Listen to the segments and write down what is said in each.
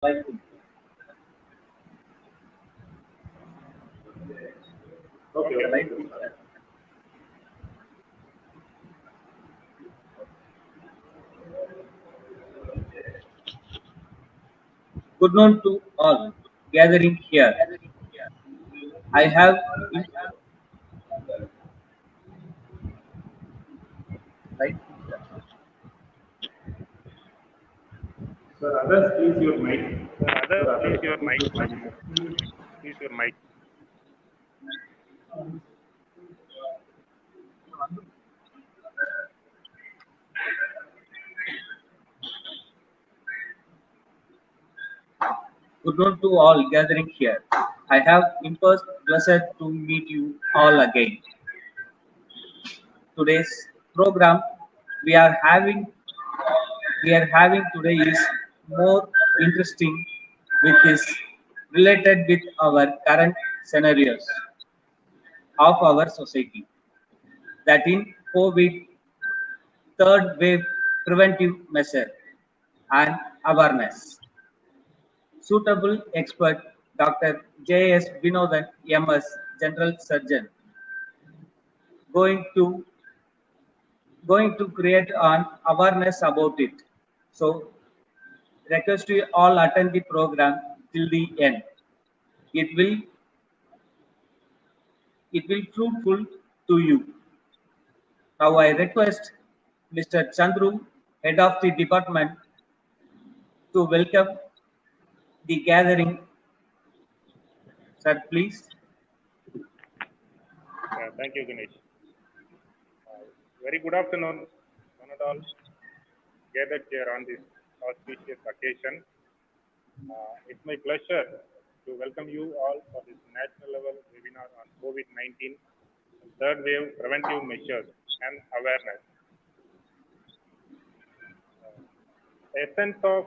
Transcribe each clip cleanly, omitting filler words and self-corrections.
Okay. Good noon to all gathering here. I have right. Sir, others, please your mic. Others, please your mic. Please your mic. Good noon to all gathering here. I have imposed pleasure to meet you all again. Today's program we are having today is more interesting with is related with our current scenarios of our society that in COVID third wave preventive measure and awareness. Suitable expert Dr. J.S.VINOTHANBBS, General Surgeon, going to create an awareness about it. So request you all attend the program till the end. It will fruitful to you. Now I request Mr. Chandru, head of the department, to welcome the gathering. Sir, please. Thank you, Ganesh. Very good afternoon, one and all gathered here on this auspicious occasion. It's my pleasure to welcome you all for this national level webinar on COVID-19, third wave preventive measures and awareness. Essence of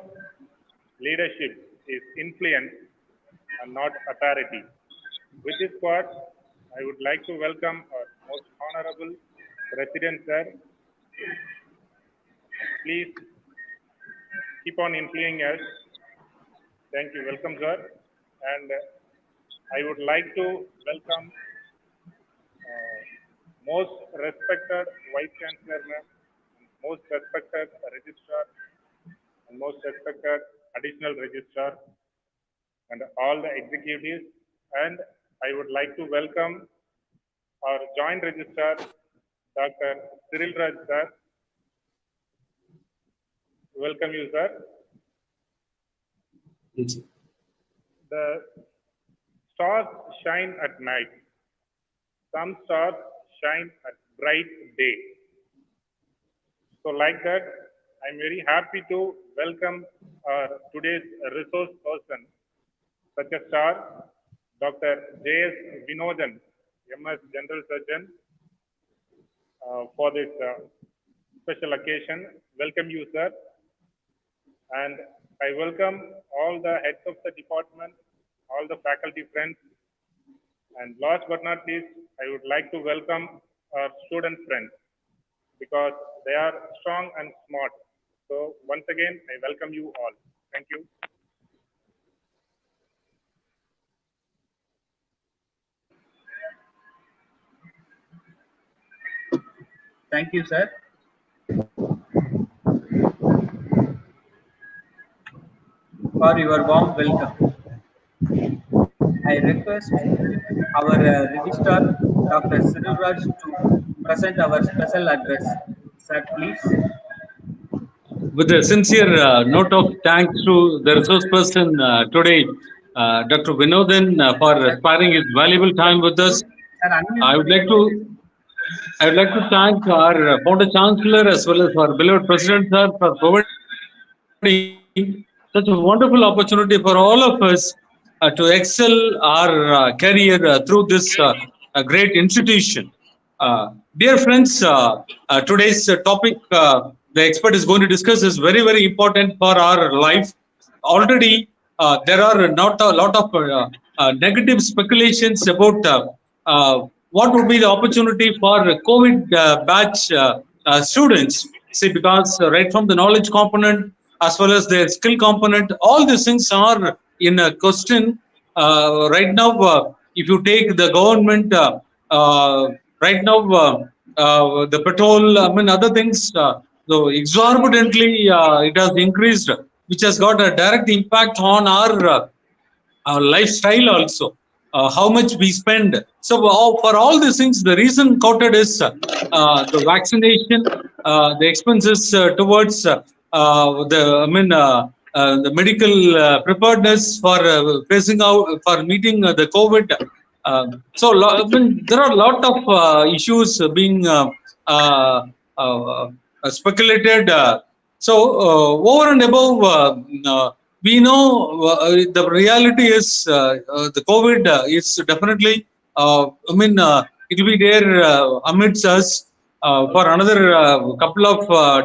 leadership is influence and not authority. With this part, I would like to welcome our most honorable President, sir. Please keep on influencing us. Thank you. Welcome, sir. And I would like to welcome most respected Vice Chancellor, ma'am, most respected Registrar, and most respected Additional Registrar, and all the executives. And I would like to welcome our Joint Registrar, Dr. Tirunelveli, sir. Welcome you, sir. Yes. The stars shine at night. Some stars shine at bright day. So like that, I'm very happy to welcome today's resource person, such a star, Dr. J.S.VINOTHANBBS, General Surgeon, for this special occasion. Welcome you, sir. And I welcome all the heads of the department, all the faculty friends. And last but not least, I would like to welcome our student friends because they are strong and smart. So once again, I welcome you all. Thank you. Thank you, sir. For your warm welcome. I request our registrar, Dr. Tirunelveli, to present our special address. Sir, please. With a sincere note of thanks to the resource person today, Dr. Vinodhan, for sparing his valuable time with us. I would like to thank our founder chancellor as well as our beloved president, sir, for providing such a wonderful opportunity for all of us to excel our career through this great institution. Dear friends, today's topic the expert is going to discuss is very, very important for our life. Already, there are not a lot of negative speculations about what would be the opportunity for COVID batch students. See, because right from the knowledge component as well as their skill component. All these things are in a question right now. If you take the government right now, the petrol, I mean, other things, so exorbitantly it has increased, which has got a direct impact on our lifestyle also, how much we spend. So for all these things, the reason quoted is the vaccination, the expenses towards the medical preparedness for facing out, for meeting the COVID. I mean, there are a lot of issues being uh, uh, speculated. Over and above, we know the reality is the COVID is definitely, it will be there amidst us for another couple of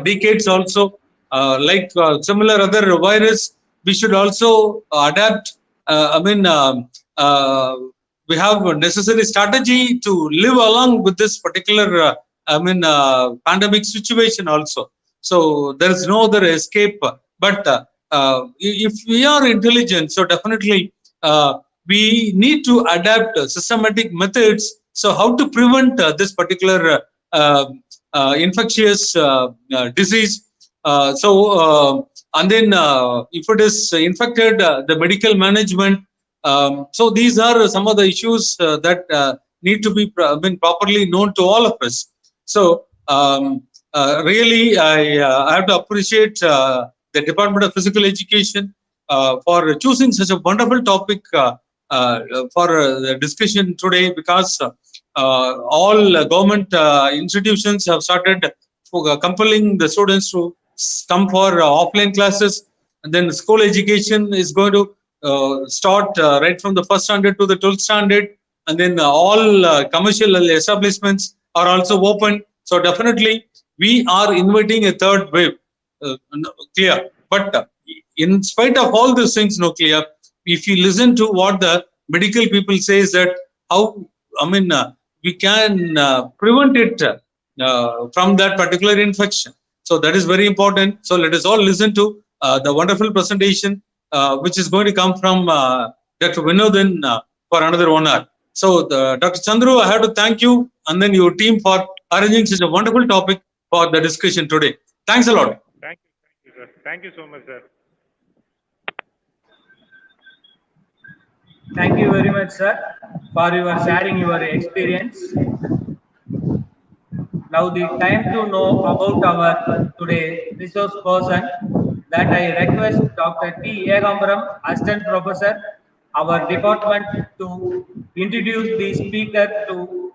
decades also. Similar other virus, we should also adapt. We have a necessary strategy to live along with this particular, pandemic situation also. So there is no other escape. But if we are intelligent, so definitely we need to adapt systematic methods. So how to prevent this particular infectious disease? And then if it is infected, the medical management. So these are some of the issues that need to be properly known to all of us. So really, I have to appreciate the Department of Physical Education for choosing such a wonderful topic for the discussion today, because all government institutions have started compelling the students to come for offline classes, and then school education is going to start right from the first standard to the 12th standard, and then all commercial establishments are also open. So definitely we are inviting a third wave, clear. But in spite of all these things, no clear, if you listen to what the medical people say, is that how, we can prevent it from that particular infection. So that is very important. So let us all listen to the wonderful presentation which is going to come from Dr. Vinodhan for another 1 hour. So Dr. Chandru, I have to thank you and then your team for arranging such a wonderful topic for the discussion today. Thanks a lot. Thank you, sir. Thank you so much, sir. Thank you very much, sir, for your sharing your experience. Now the time to know about our today resource person, that I request Dr. T. Egambaram, Assistant Professor, our department, to introduce the speaker to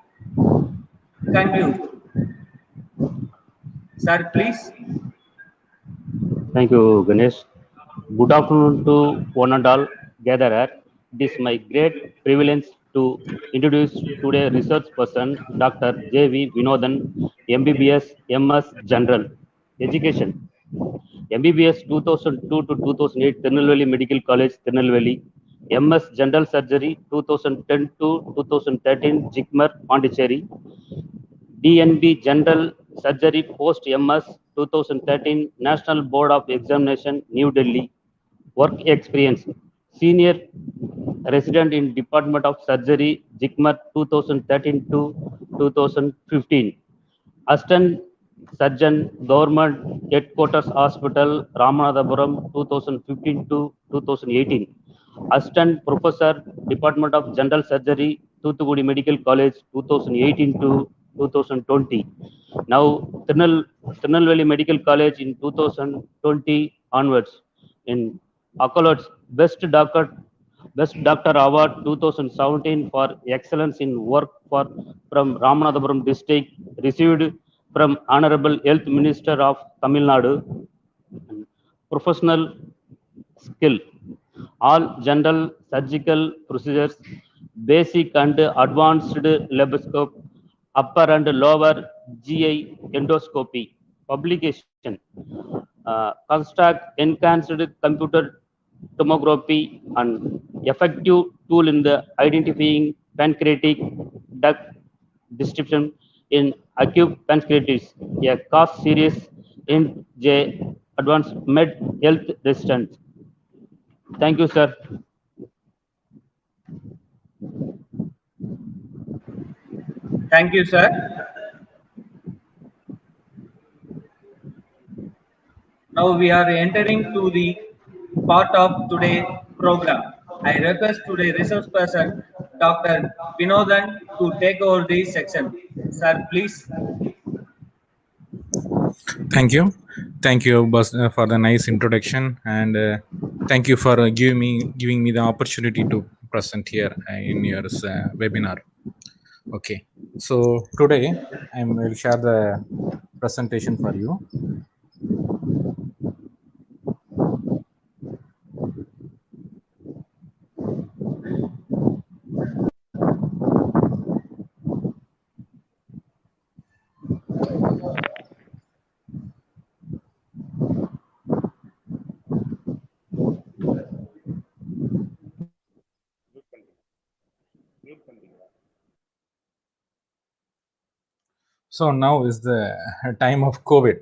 conclude. Sir, please. Thank you, Ganesh. Good afternoon to one and all gatherer. It is my great privilege to introduce today's research person, Dr. J.V.Vinothan, MBBS, MS General Education. MBBS 2002 to 2008, Tirunelveli Medical College, Tirunelveli. MS General Surgery 2010 to 2013, Jikmar, Pondicherry. DNB General Surgery Post MS 2013, National Board of Examination, New Delhi. Work experience: Senior Resident in Department of Surgery, Jikmar 2013 to 2015. Assistant Surgeon, Government Headquarters Hospital, Ramanathapuram 2015 to 2018. Assistant Professor, Department of General Surgery, Thuthukudi Medical College 2018 to 2020. Now Tirunelveli Medical College in 2020 onwards. In accolades, Best Doctor Award 2017 for excellence in work from Ramanathapuram district, received from Honorable Health Minister of Tamil Nadu. Professional skill: all general surgical procedures, basic and advanced laparoscope, upper and lower GI endoscopy. Publication: construct enhanced computer tomography, and effective tool in the identifying pancreatic duct distribution in acute pancreatitis, a cause serious in J. advanced med health resistance. Thank you, sir. Thank you, sir. Now we are entering to the part of today's program. I request today's resource person, Dr. Vinodhan, to take over this section. Sir, please. Thank you, Bas, for the nice introduction, and thank you for giving me the opportunity to present here in your webinar. Okay, so today I will share the presentation for you. So now is the time of COVID.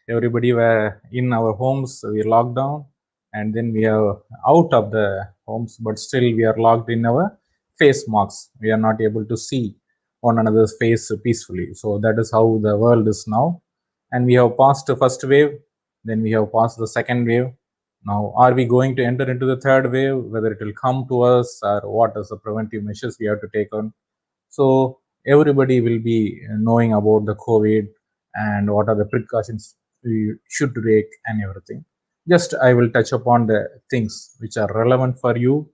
Everybody were in our homes. We locked down, and then we are out of the homes, but still we are locked in our face masks. We are not able to see one another's face peacefully. So that is how the world is now. And we have passed the first wave, then we have passed the second wave. Now, are we going to enter into the third wave? Whether it will come to us, or what is the preventive measures we have to take on? So everybody will be knowing about the COVID and what are the precautions we should take and everything. Just I will touch upon the things which are relevant for you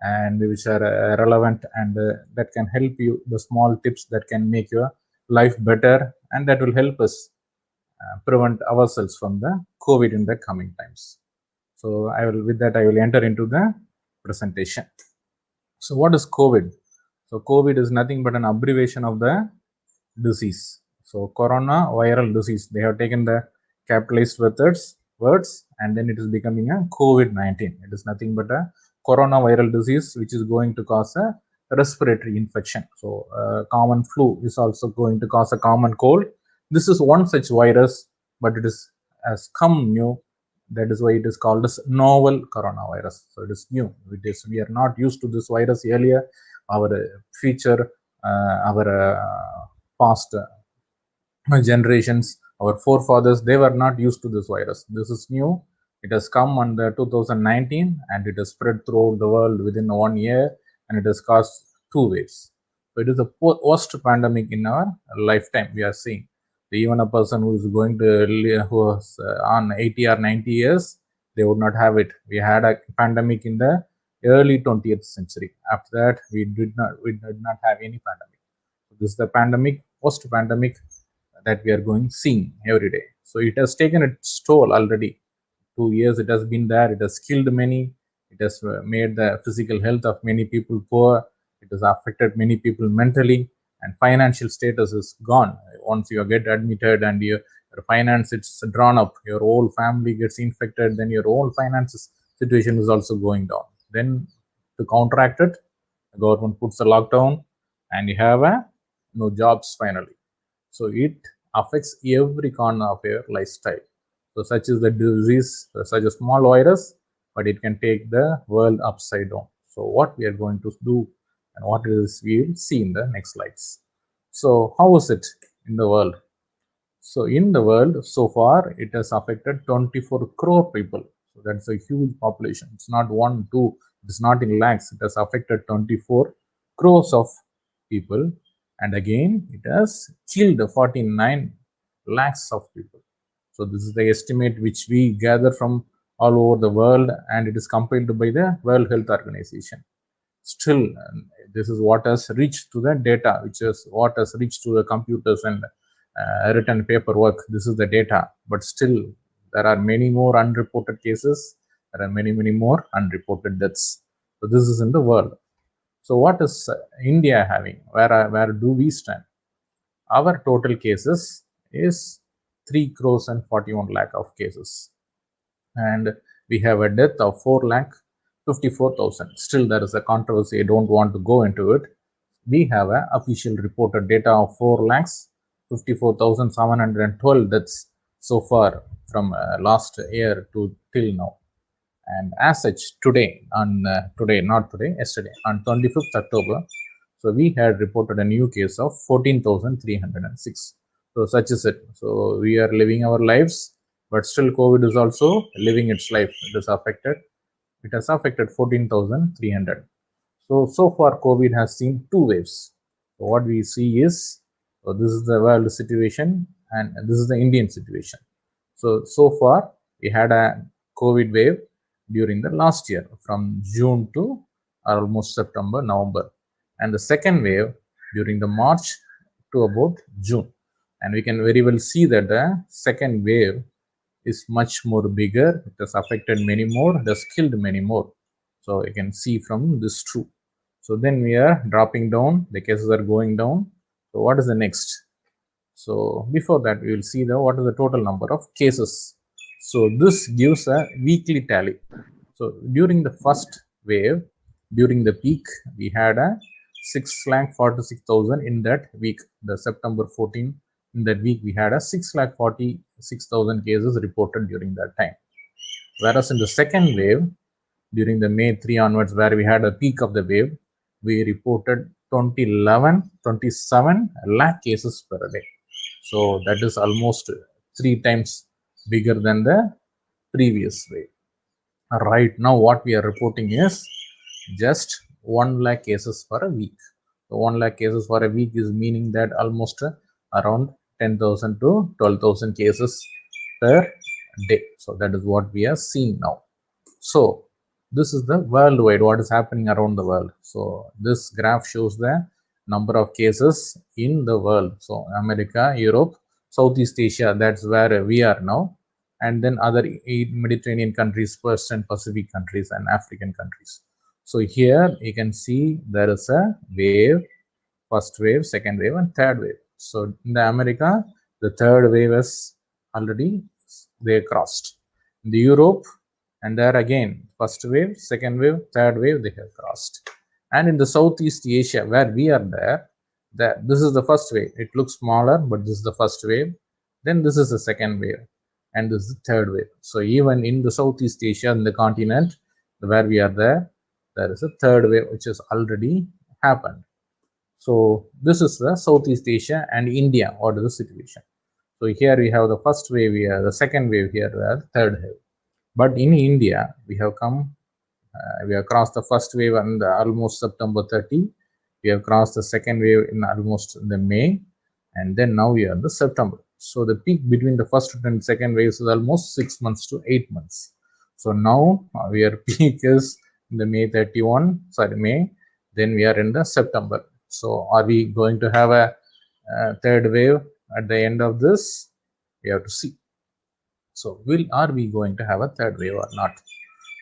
and which are relevant and that can help you, the small tips that can make your life better and that will help us prevent ourselves from the COVID in the coming times. So I will enter into the presentation. So what is COVID? So COVID is nothing but an abbreviation of the disease. So corona viral disease. They have taken the capitalized words and then it is becoming a COVID-19. It is nothing but a coronaviral disease which is going to cause a respiratory infection. So common flu is also going to cause a common cold. This is one such virus, but it has come new. That is why it is called as novel coronavirus. So it is new. We are not used to this virus earlier. Our past generations, our forefathers, they were not used to this virus. This is new. It has come on the 2019 and it has spread throughout the world within 1 year and it has caused 2 waves. So it is the worst pandemic in our lifetime we are seeing. Even a person who is going to who was on 80 or 90 years, they would not have it. We had a pandemic in the early 20th century. After that, we did not have any pandemic. So this is the worst pandemic that we are seeing every day. So it has taken its toll already. 2 years it has been there. It has killed many. It has made the physical health of many people poor. It has affected many people mentally, and financial status is gone. Once you get admitted and your finance it's drawn up, your whole family gets infected, then your whole finances situation is also going down. Then to counteract it, the government puts a lockdown and you have no jobs finally. So it affects every corner of your lifestyle. So such is the disease, such a small virus, but it can take the world upside down. So what we are going to do and what it is we will see in the next slides. So how is it in the world? So in the world, so far, it has affected 24 crore people. So that's a huge population. It's not 1, 2, it's not in lakhs. It has affected 24 crores of people. And again, it has killed 49 lakhs of people. So this is the estimate which we gather from all over the world, and it is compiled by the World Health Organization. Still, this is what has reached to the data, which is what has reached to the computers and written paperwork. This is the data, but still there are many more unreported cases. There are many more unreported deaths. So this is in the world. So what is India having? Where do we stand? Our total cases is 3 crores and 41 lakh of cases, and we have a death of 4,54,000. Still, there is a controversy. I don't want to go into it. We have an official reported data of 4,54,712 deaths. so far from last year to till now. And as such, today, yesterday, on 25th October, so we had reported a new case of 14,306. So such is it. So we are living our lives, but still COVID is also living its life. It has affected 14,300. So far COVID has seen two waves. So what we see is, so this is the world situation and this is the Indian situation. So far we had a COVID wave during the last year from June to almost September, November, and the second wave during the March to about June. And we can very well see that the second wave is much more bigger. It has affected many more, it has killed many more. So you can see from this too. So then we are dropping down, the cases are going down. So what is the next? So before that, we will see what is the total number of cases. So this gives a weekly tally. So during the first wave, during the peak, we had a 6,46,000 in that week, the September 14. In that week, we had a 6,46,000 cases reported during that time. Whereas in the second wave, during the May 3 onwards, where we had a peak of the wave, we reported 27 lakh cases per day. So that is almost 3 times bigger than the previous wave. Right now, what we are reporting is just 1 lakh cases for a week. So 1 lakh cases for a week is meaning that almost around 10,000 to 12,000 cases per day. So that is what we are seeing now. So this is the worldwide, what is happening around the world. So this graph shows the number of cases in the world. So America, Europe, Southeast Asia, that's where we are now. And then other Mediterranean countries, first, and Pacific countries and African countries. So here you can see there is a wave, first wave, second wave, and third wave. So in the America, the third wave is already they crossed. In the Europe, and there again, first wave, second wave, third wave, they have crossed. And in the Southeast Asia, where we are there, this is the first wave. It looks smaller, but this is the first wave. Then this is the second wave, and this is the third wave. So even in the Southeast Asia, in the continent where we are there is a third wave which has already happened. So this is the Southeast Asia and India. What is the situation? So here we have the first wave here, the second wave here, the third wave. But in India, we have crossed the first wave on almost September 30. We have crossed the second wave in almost the May, and then now we are in the September. So the peak between the first and second waves is almost 6 months to 8 months. So now our peak is in the May. Then we are in the September. So are we going to have a third wave at the end of this? We have to see. So are we going to have a third wave or not?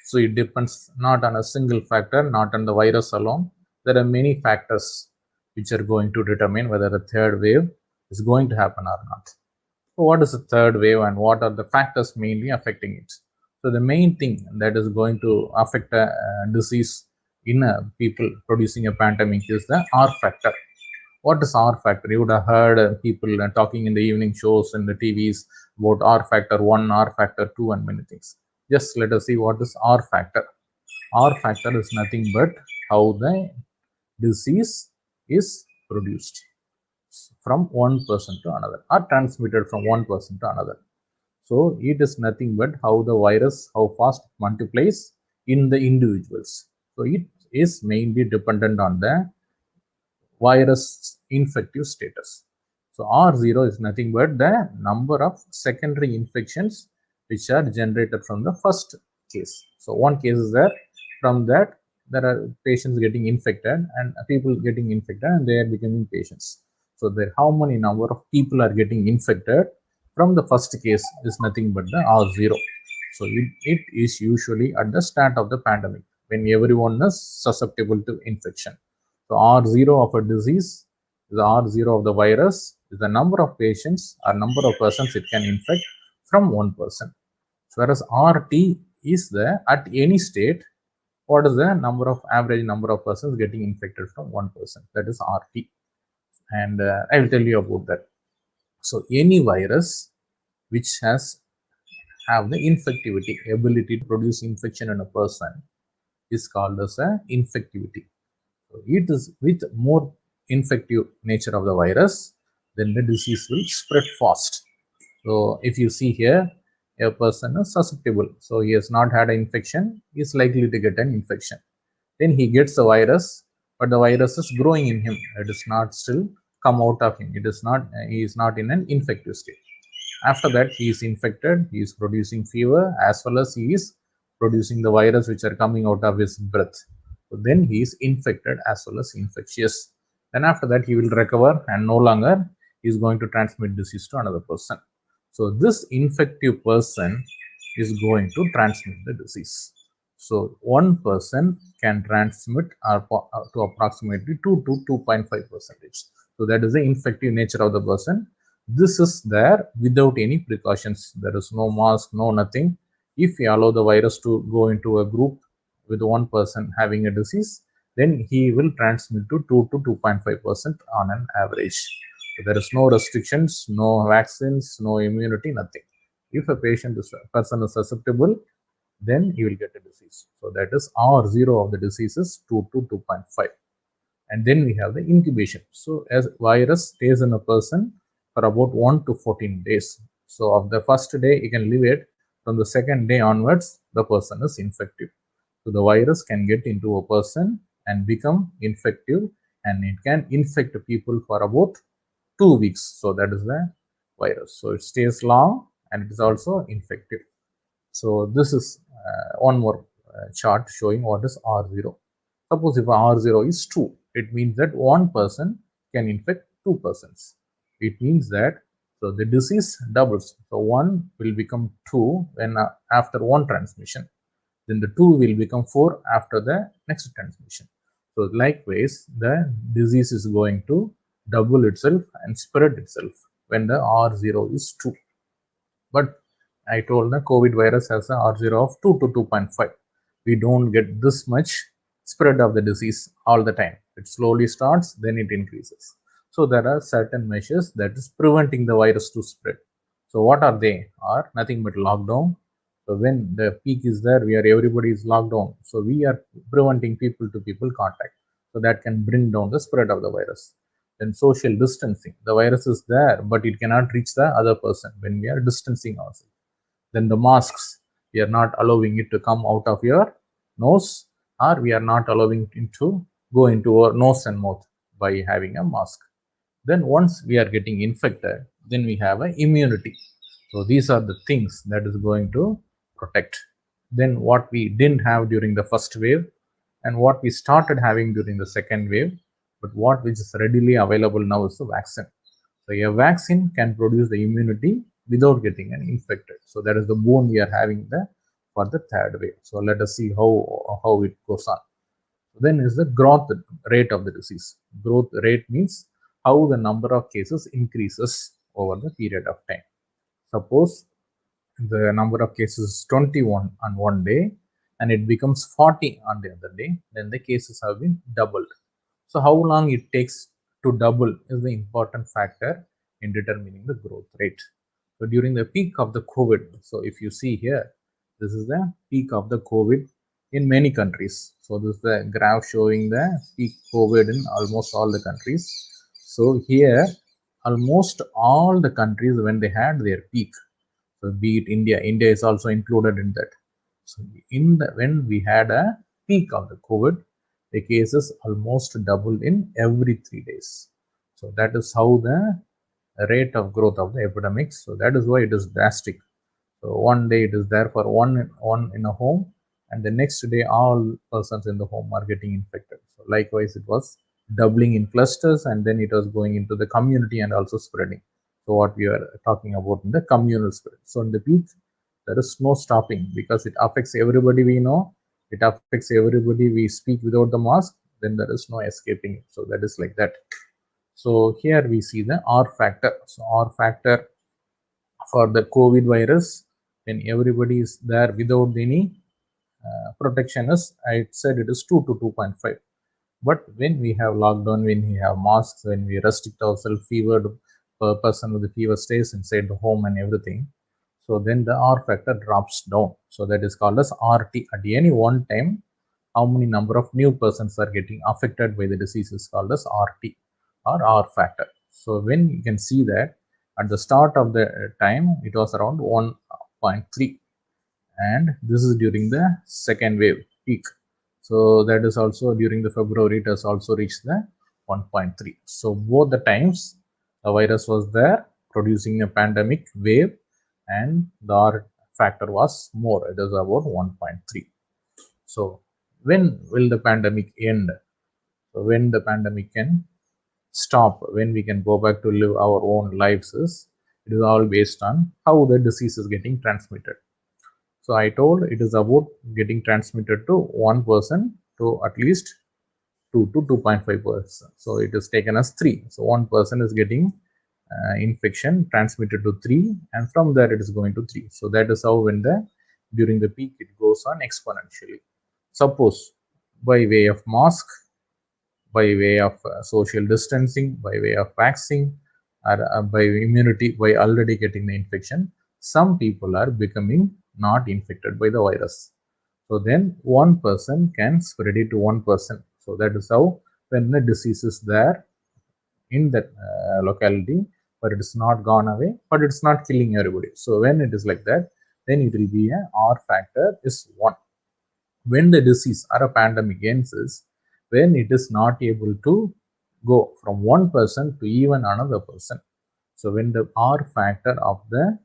So it depends not on a single factor, not on the virus alone. There are many factors which are going to determine whether the third wave is going to happen or not. So what is the third wave and what are the factors mainly affecting it? So the main thing that is going to affect a disease in people producing a pandemic is the R factor. What is R factor? You would have heard people talking in the evening shows and the TVs about R factor 1, R factor 2 and many things. Just let us see what is R factor. R factor is nothing but how the disease is produced from one person to another or transmitted from one person to another. So it is nothing but how the virus, how fast it multiplies in the individuals. So it is mainly dependent on the virus infective status. So R0 is nothing but the number of secondary infections which are generated from the first case. So one case is there, from that there are patients getting infected and people getting infected and they are becoming patients. So there how many number of people are getting infected from the first case is nothing but the R0. So it is usually at the start of the pandemic when everyone is susceptible to infection. So R0 of a disease, the R0 of the virus is the number of patients or number of persons it can infect from one person. So whereas RT is at any state, what is the average number of persons getting infected from one person? That is RT. And I will tell you about that. So any virus which have the infectivity, ability to produce infection in a person, is called as a infectivity. So it is with more infective nature of the virus, then the disease will spread fast. So if you see here, a person is susceptible. So he has not had an infection, he is likely to get an infection. Then he gets the virus, but the virus is growing in him. It is not still come out of him. It is not, he is not in an infective state. After that, he is infected, he is producing fever, as well as he is producing the virus which are coming out of his breath. So then he is infected as well as infectious. Then after that, he will recover and no longer is going to transmit disease to another person. So this infective person is going to transmit the disease. So one person can transmit to approximately 2 to 2.5%. So that is the infective nature of the person. This is there without any precautions. There is no mask, no nothing. If we allow the virus to go into a group with one person having a disease, then he will transmit to 2 to 2.5% on an average. So there is no restrictions, no vaccines, no immunity, nothing. If a person is susceptible, then he will get a disease. So that is R0 of the disease is 2 to 2.5. And then we have the incubation. So as virus stays in a person for about 1 to 14 days. So of the first day, you can leave it. From the second day onwards, the person is infective. So the virus can get into a person and become infective, and it can infect people for about 2 weeks. So that is the virus. So it stays long and it is also infective. So this is one more chart showing what is R0. Suppose if R0 is 2, it means that one person can infect 2 persons. It means that so the disease doubles. So 1 will become 2 when after one transmission. Then the 2 will become 4 after the next transmission. So likewise, the disease is going to double itself and spread itself when the R0 is 2. But I told the COVID virus has a R0 of 2 to 2.5. We don't get this much spread of the disease all the time. It slowly starts, then it increases. So there are certain measures that is preventing the virus to spread. So what are they? Are nothing but lockdown. So when the peak is there, everybody is locked down. So we are preventing people to people contact. So that can bring down the spread of the virus. Then social distancing. The virus is there, but it cannot reach the other person when we are distancing ourselves. Then the masks, we are not allowing it to come out of your nose, or we are not allowing it to go into our nose and mouth by having a mask. Then once we are getting infected, then we have an immunity. So these are the things that is going to protect. Then what we didn't have during the first wave and what we started having during the second wave, but what which is readily available now is the vaccine. So a vaccine can produce the immunity without getting infected. So that is the boon we are having for the third wave. So let us see how it goes on. Then is the growth rate of the disease. Growth rate means how the number of cases increases over the period of time. Suppose the number of cases is 21 on one day and it becomes 40 on the other day, then the cases have been doubled. So how long it takes to double is the important factor in determining the growth rate. So during the peak of the COVID, so if you see here, this is the peak of the COVID in many countries. So this is the graph showing the peak COVID in almost all the countries. So here, almost all the countries when they had their peak, so be it India is also included in that. So when we had a peak of the COVID, the cases almost doubled in every 3 days. So that is how the rate of growth of the epidemics. So that is why it is drastic. So one day it is there for one in a home, and the next day all persons in the home are getting infected. So likewise, it was doubling in clusters, and then it was going into the community and also spreading. So what we are talking about in the communal spread. So in the peak, there is no stopping because it affects everybody we know. It affects everybody we speak without the mask. Then there is no escaping it. So that is like that. So here we see the R factor. So R factor for the COVID virus, when everybody is there without any protection, is I said it is 2 to 2.5. But when we have lockdown, when we have masks, when we restrict ourselves, fevered person with the fever stays inside the home and everything, So then the R factor drops down. So that is called as RT. At any one time, how many number of new persons are getting affected by the disease is called as RT or R factor. So when you can see that at the start of the time, it was around 1.3. And this is during the second wave peak. So that is also during the February, it has also reached the 1.3. So both the times the virus was there producing a pandemic wave, and the R factor was more, it is about 1.3. So when will the pandemic end? So when the pandemic can stop, when we can go back to live our own lives, it is all based on how the disease is getting transmitted. So I told it is about getting transmitted to one person to at least 2 to 2.5%. So it is taken as 3. So one person is getting infection transmitted to 3, and from there it is going to 3. So that is how when during the peak it goes on exponentially. Suppose by way of mask, by way of social distancing, by way of vaccine, or by immunity, by already getting the infection, some people are becoming not infected by the virus. So then one person can spread it to one person. So that is how when the disease is there in that locality, but it is not gone away, but it's not killing everybody. So when it is like that, then it will be a R factor is 1. When the disease or a pandemic ends is when it is not able to go from one person to even another person. So when the R factor of the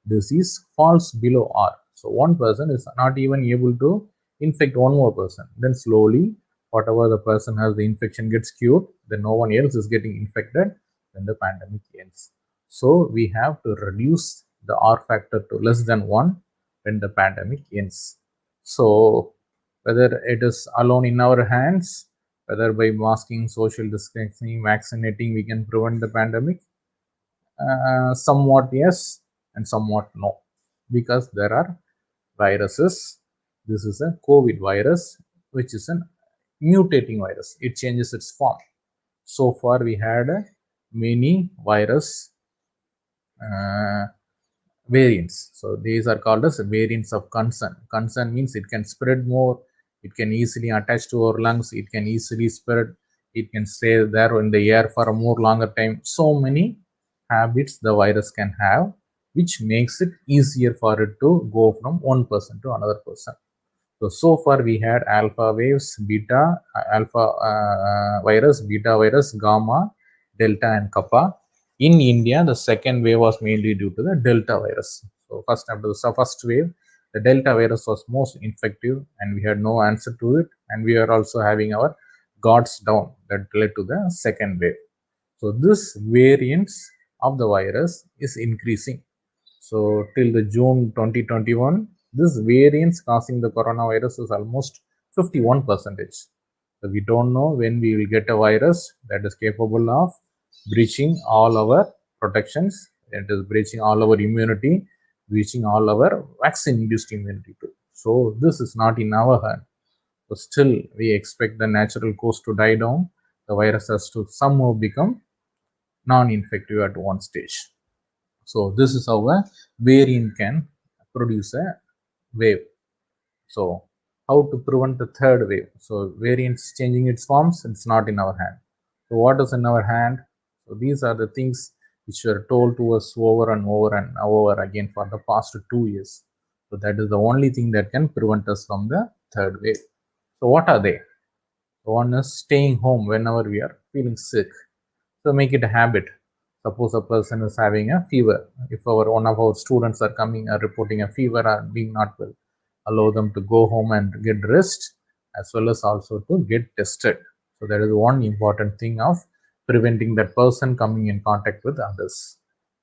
disease falls below R, so one person is not even able to infect one more person, then slowly whatever the person has the infection gets cured, then no one else is getting infected, then the pandemic ends. So we have to reduce the R factor to less than 1 when the pandemic ends. So whether it is alone in our hands, whether by masking, social distancing, vaccinating, we can prevent the pandemic, somewhat yes and somewhat no, because there are viruses. This is a COVID virus, which is a mutating virus. It changes its form. So far we had many virus variants. So these are called as variants of concern. Concern means it can spread more, it can easily attach to our lungs, it can easily spread, it can stay there in the air for a more longer time. So many habits the virus can have, which makes it easier for it to go from one person to another person. So far we had alpha waves, beta, alpha virus, beta virus, gamma, delta, and kappa. In India, the second wave was mainly due to the delta virus. So first, after the first wave, the delta virus was most infective, and we had no answer to it, and we are also having our guards down. That led to the second wave. So this variance of the virus is increasing. So till the June 2021, this variance causing the coronavirus is almost 51%. So we don't know when we will get a virus that is capable of breaching all our protections, it is breaching all our immunity, breaching all our vaccine-induced immunity too. So this is not in our hand. So still we expect the natural course to die down. The virus has to somehow become non-infective at one stage. So this is how a variant can produce a wave. So how to prevent the third wave? So variants changing its forms, it's not in our hand. So what is in our hand? So these are the things which were told to us over and over and over again for the past 2 years. So that is the only thing that can prevent us from the third wave. So what are they? One is staying home whenever we are feeling sick. So make it a habit. Suppose a person is having a fever. If one of our students are coming or reporting a fever or being not well, allow them to go home and get rest, as well as also to get tested. So that is one important thing of preventing that person coming in contact with others.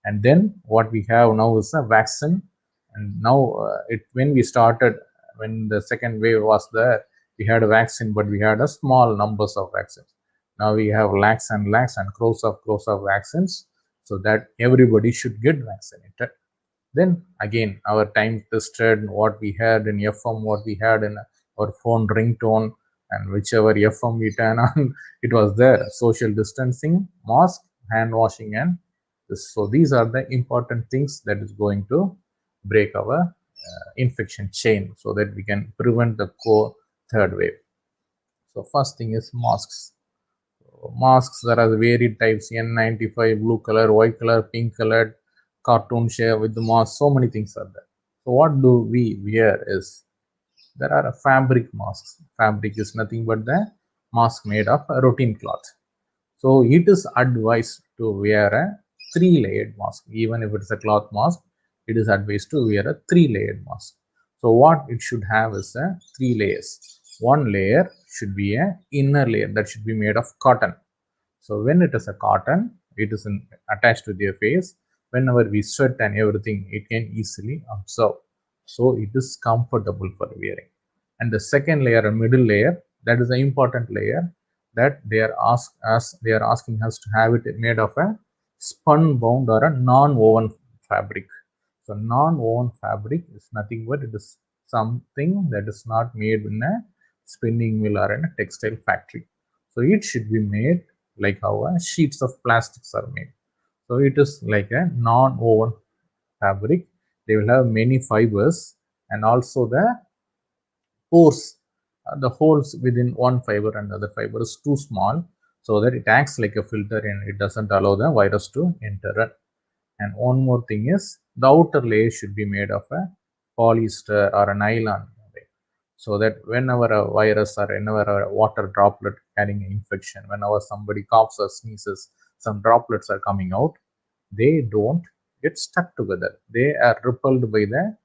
And then what we have now is a vaccine. And now when we started, when the second wave was there, we had a vaccine, but we had a small numbers of vaccines. Now we have lakhs and lakhs and crores of vaccines, so that everybody should get vaccinated. Then again, our time tested, what we had in FM, what we had in our phone ringtone, and whichever FM we turn on, it was there. Social distancing, mask, hand washing, and this. So these are the important things that is going to break our infection chain so that we can prevent the third wave. So first thing is masks. Masks, there are varied types: N95, blue color, white color, pink colored, cartoon shape with the mask. So many things are there. So what do we wear is, there are fabric masks. Fabric is nothing but the mask made of a routine cloth. So it is advised to wear a 3-layered mask. Even if it's a cloth mask, it is advised to wear a 3-layered mask. So what it should have is a 3 layers. One layer should be a inner layer that should be made of cotton. So when it is a cotton, it is attached to their face. Whenever we sweat and everything, it can easily absorb. So it is comfortable for wearing. And the second layer, a middle layer, that is an important layer, that they are asking us to have it made of a spun bound or a non-woven fabric. So non-woven fabric is nothing but it is something that is not made in a spinning mill or in a textile factory. So it should be made like how sheets of plastics are made. So it is like a non-woven fabric. They will have many fibers, and also the pores, the holes within one fiber and other fiber is too small, so that it acts like a filter and it doesn't allow the virus to enter. And one more thing is, the outer layer should be made of a polyester or a nylon, so that whenever a virus or whenever a water droplet carrying an infection, whenever somebody coughs or sneezes, some droplets are coming out, they don't get stuck together. They are repelled by the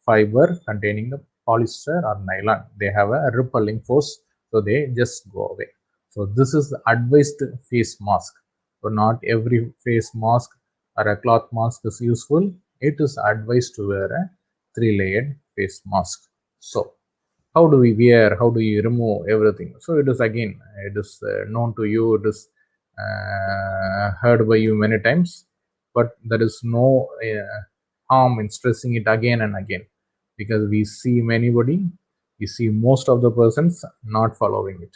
fiber containing the polyester or nylon. They have a repelling force, so they just go away. So this is the advised face mask. So not every face mask or a cloth mask is useful. It is advised to wear a 3-layered face mask. So how do we wear? How do you remove everything? So it is again, it is known to you, it is heard by you many times, but there is no harm in stressing it again and again, because we see most of the persons not following it.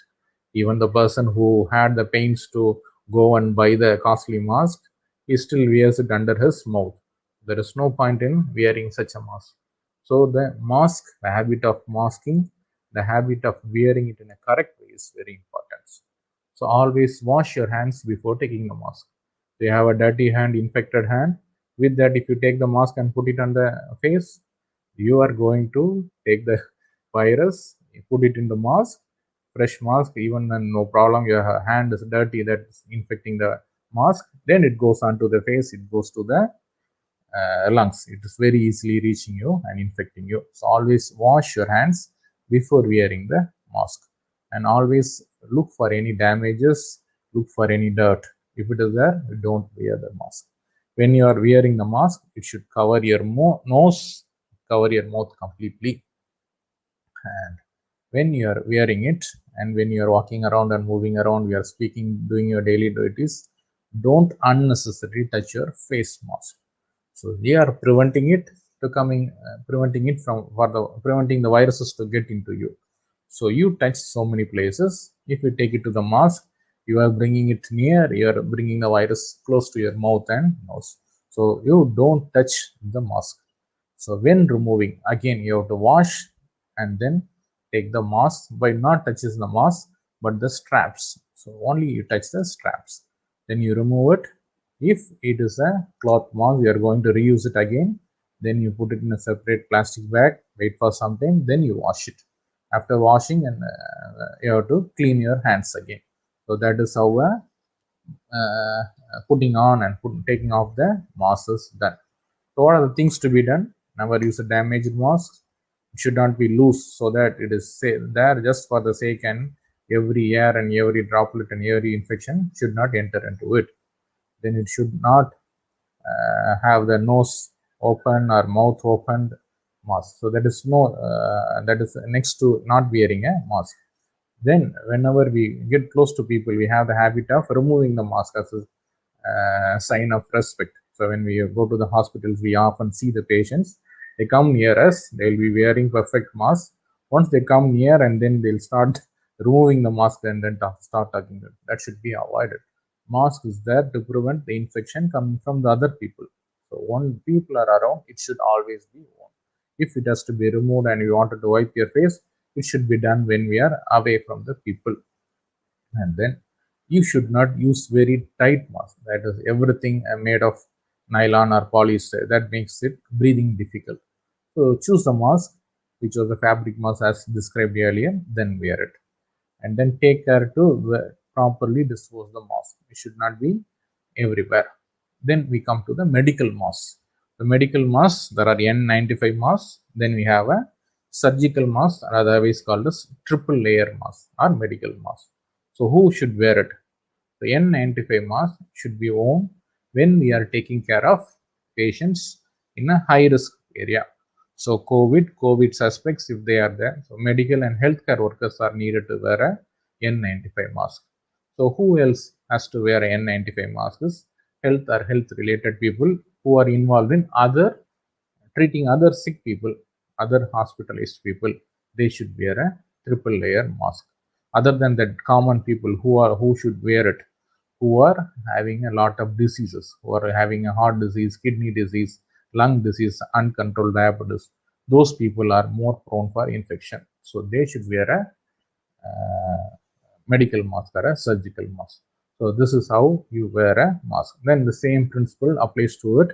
Even the person who had the pains to go and buy the costly mask, he still wears it under his mouth. There is no point in wearing such a mask. So the mask, the habit of masking, the habit of wearing it in a correct way is very important. So always wash your hands before taking the mask. If you have a dirty hand, infected hand, with that, if you take the mask and put it on the face, you are going to take the virus, put it in the mask, fresh mask, even then no problem, your hand is dirty, that's infecting the mask, then it goes onto the face, it goes to the lungs. It is very easily reaching you and infecting you. So always wash your hands before wearing the mask, and always look for any damages, look for any dirt. If it is there, don't wear the mask. When you are wearing the mask, it should cover your nose, cover your mouth completely. And when you are wearing it, and when you are walking around and moving around, you are speaking, doing your daily duties, don't unnecessarily touch your face mask. So they are preventing it preventing the viruses to get into you. So you touch so many places. If you take it to the mask, you are bringing it near, you are bringing the virus close to your mouth and nose. So you don't touch the mask. So when removing, again, you have to wash and then take the mask by not touching the mask, but the straps. So only you touch the straps. Then you remove it. If it is a cloth mask, you are going to reuse it again. Then you put it in a separate plastic bag, wait for some time, then you wash it. After washing, and you have to clean your hands again. So that is how putting on and taking off the mask is done. So what are the things to be done? Never use a damaged mask. It should not be loose, so that it is there just for the sake, and every air and every droplet and every infection should not enter into it. Then it should not have the nose open or mouth opened mask. So that is that is next to not wearing a mask. Then whenever we get close to people, we have the habit of removing the mask as a sign of respect. So when we go to the hospitals, we often see the patients, they come near us, they'll be wearing perfect mask. Once they come near, and then they'll start removing the mask and then start talking. That should be avoided. Mask is there to prevent the infection coming from the other people. So when people are around, it should always be worn. If it has to be removed and you wanted to wipe your face, it should be done when we are away from the people. And then you should not use very tight mask, that is everything made of nylon or polyester, that makes it breathing difficult. So choose a mask which was a fabric mask as described earlier, then wear it. And then take care to properly dispose the mask. It should not be everywhere. Then we come to the medical mask. The medical masks, there are N95 masks. Then we have a surgical mask, otherwise called as triple layer mask or medical mask. So who should wear it? The N95 mask should be worn when we are taking care of patients in a high risk area. So COVID suspects, if they are there, so medical and healthcare workers are needed to wear a N95 mask. So who else has to wear a N95 mask? Is health or health related people who are involved in treating other sick people, other hospitalized people. They should wear a triple layer mask. Other than that, common people who should wear it, who are having a lot of diseases, who are having a heart disease, kidney disease, lung disease, uncontrolled diabetes, those people are more prone for infection. So they should wear a medical mask or a surgical mask. So this is how you wear a mask. Then the same principle applies to it.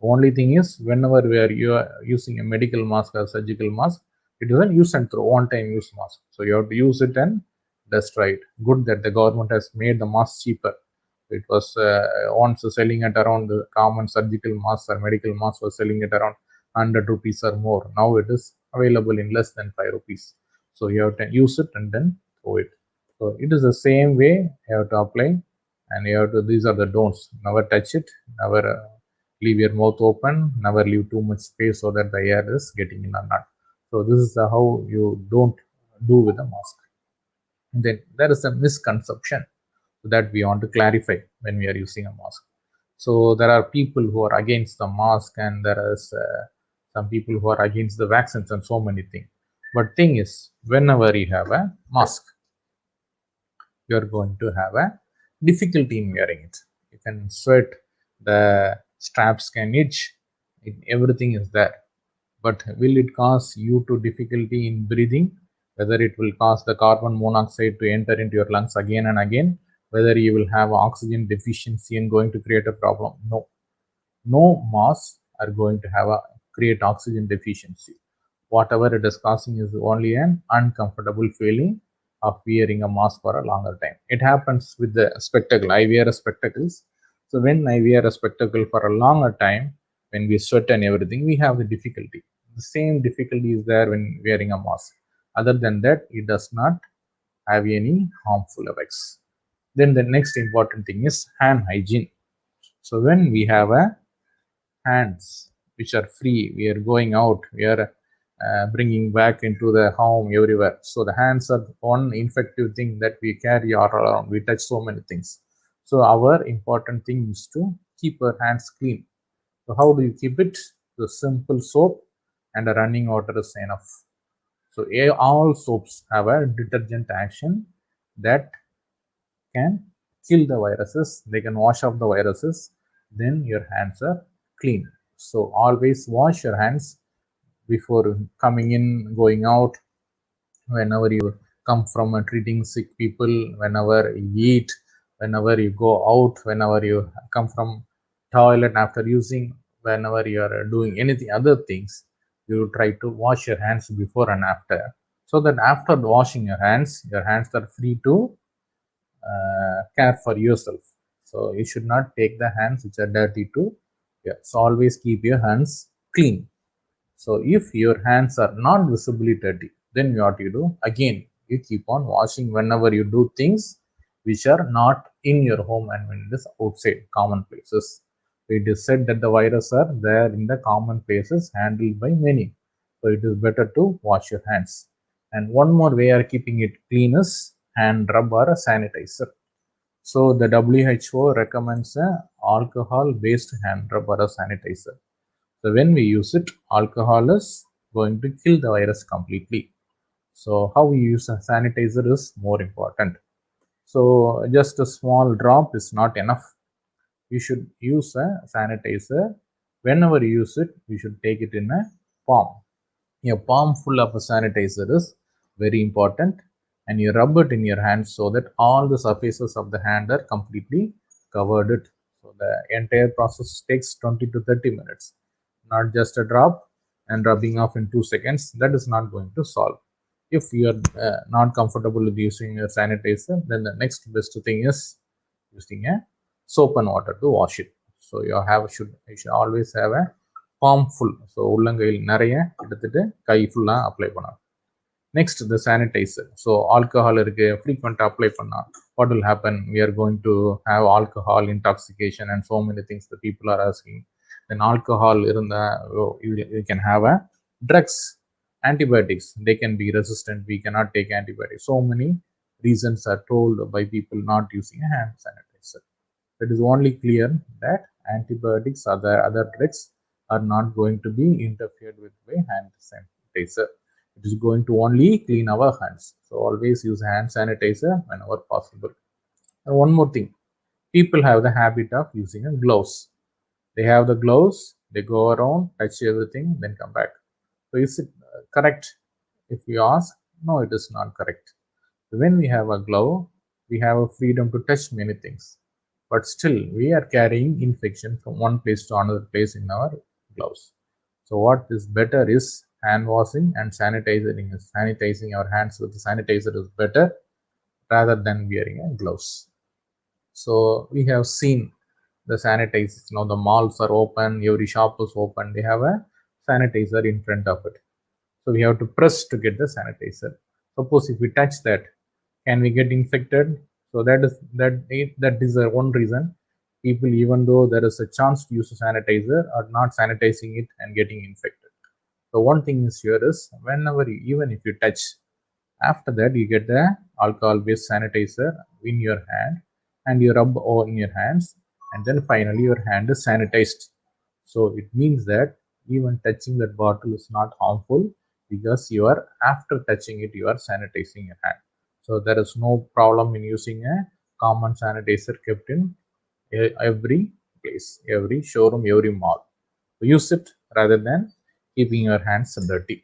Only thing is, whenever you are using a medical mask or surgical mask, it is a use and throw, one-time use mask. So you have to use it and destroy it. Good that the government has made the mask cheaper. It was once selling it around, the common surgical mask or medical mask was selling it around 100 rupees or more. Now it is available in less than 5 rupees. So you have to use it and then throw it. So it is the same way you have to apply, and you have to, these are the don'ts. Never touch it, never leave your mouth open, never leave too much space so that the air is getting in or not. So this is how you don't do with a mask. And then there is a misconception that we want to clarify when we are using a mask. So there are people who are against the mask, and there is some people who are against the vaccines and so many things. But thing is, whenever you have a mask, you are going to have a difficulty in wearing it. You can sweat, the straps can itch, everything is there. But will it cause you to difficulty in breathing? Whether it will cause the carbon monoxide to enter into your lungs again and again, whether you will have oxygen deficiency and going to create a problem? No. No masks are going to create oxygen deficiency. Whatever it is causing is only an uncomfortable feeling of wearing a mask for a longer time. It happens with the spectacle. I wear spectacles. So when I wear a spectacle for a longer time, when we sweat and everything, we have the difficulty. The same difficulty is there when wearing a mask. Other than that, it does not have any harmful effects. Then the next important thing is hand hygiene. So when we have a hands which are free, we are going out, we are bringing back into the home, everywhere. So the hands are one infective thing that we carry all around. We touch so many things. So our important thing is to keep our hands clean. So how do you keep it? The simple soap and a running water is enough. So all soaps have a detergent action that can kill the viruses. They can wash off the viruses. Then your hands are clean. So always wash your hands before coming in, going out, whenever you come from treating sick people, whenever you eat, whenever you go out, whenever you come from toilet after using, whenever you are doing anything other things, you try to wash your hands before and after, so that after washing your hands are free to care for yourself. So you should not take the hands which are dirty to, so always keep your hands clean. So if your hands are not visibly dirty, then what you do? Again, you keep on washing whenever you do things which are not in your home and when it is outside, common places. It is said that the viruses are there in the common places handled by many. So it is better to wash your hands. And one more way of keeping it clean is hand rub or a sanitizer. So the WHO recommends a alcohol-based hand rub or a sanitizer. So when we use it, alcohol is going to kill the virus completely. So how we use a sanitizer is more important. So just a small drop is not enough. You should use a sanitizer Whenever you use it, you should take it in a palm. A palm full of a sanitizer is very important, and you rub it in your hands so that all the surfaces of the hand are completely covered it. So the entire process takes 20 to 30 minutes, not just a drop and rubbing off in 2 seconds. That is not going to solve. If you are not comfortable with using a sanitizer, then the next best thing is using a soap and water to wash it. So you should always have a palm full. So உள்ளங்கையில் நிறைய எடுத்துட்டு கை ஃபுல்லா apply பண்ணணும். Next, the sanitizer. So alcohol இருக்கு, frequent apply பண்ணா what will happen? We are going to have alcohol intoxication and so many things the people are asking. Then alcohol இருந்தா you can have a drugs, antibiotics. They can be resistant. We cannot take antibiotics. So many reasons are told by people not using a hand sanitizer. It is only clear that antibiotics or the other drugs are not going to be interfered with by hand sanitizer. It is going to only clean our hands. So always use hand sanitizer whenever possible. And one more thing, people have the habit of using a gloves. They have the gloves, they go around, touch everything, then come back. So is it correct? If you ask, no, it is not correct. When we have a glove, we have a freedom to touch many things, but still we are carrying infection from one place to another place in our gloves. So what is better is hand washing and sanitizing our hands with the sanitizer is better rather than wearing a gloves. So we have seen the sanitizers. Now the malls are open, every shop is open, they have a sanitizer in front of it. So we have to press to get the sanitizer. Suppose if we touch that, can we get infected? So that is one reason people, even though there is a chance to use a sanitizer, are not sanitizing it and getting infected. So one thing is here is whenever even if you touch, after that you get the alcohol based sanitizer in your hand and you rub all in your hands, and then finally your hand is sanitized. So it means that even touching that bottle is not harmful, because you are, after touching it, you are sanitizing your hand. So there is no problem in using a common sanitizer kept in every place, every showroom, every mall. So use it rather than keeping your hands dirty.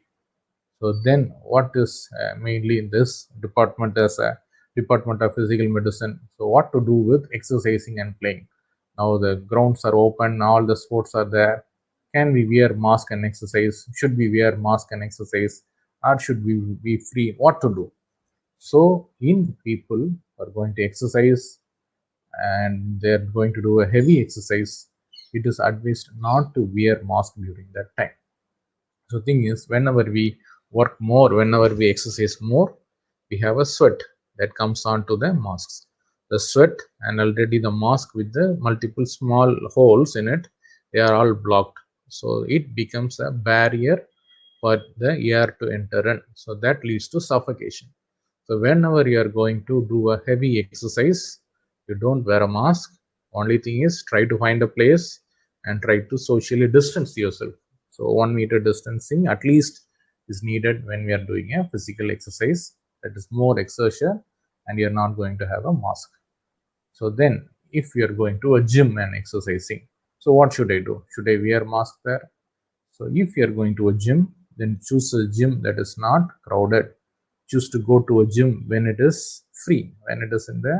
So then what is mainly in this department as a department of physical medicine? So what to do with exercising and playing? Now the grounds are open, all the sports are there. Can we wear mask and exercise? Should we wear mask and exercise, or should we be free? What to do? So in people are going to exercise and they're going to do a heavy exercise, it is advised not to wear mask during that time. So thing is, whenever we work more, whenever we exercise more, we have a sweat that comes onto the masks. The sweat and already the mask with the multiple small holes in it, they are all blocked. So it becomes a barrier for the air to enter in. So that leads to suffocation. So whenever you are going to do a heavy exercise, you don't wear a mask. Only thing is, try to find a place and try to socially distance yourself. So 1 meter distancing at least is needed when we are doing a physical exercise. That is more exertion and you're not going to have a mask. So then if you are going to a gym and exercising, so what should I do? Should I wear mask there? So if you are going to a gym, then choose a gym that is not crowded. Choose to go to a gym when it is free, when it is in the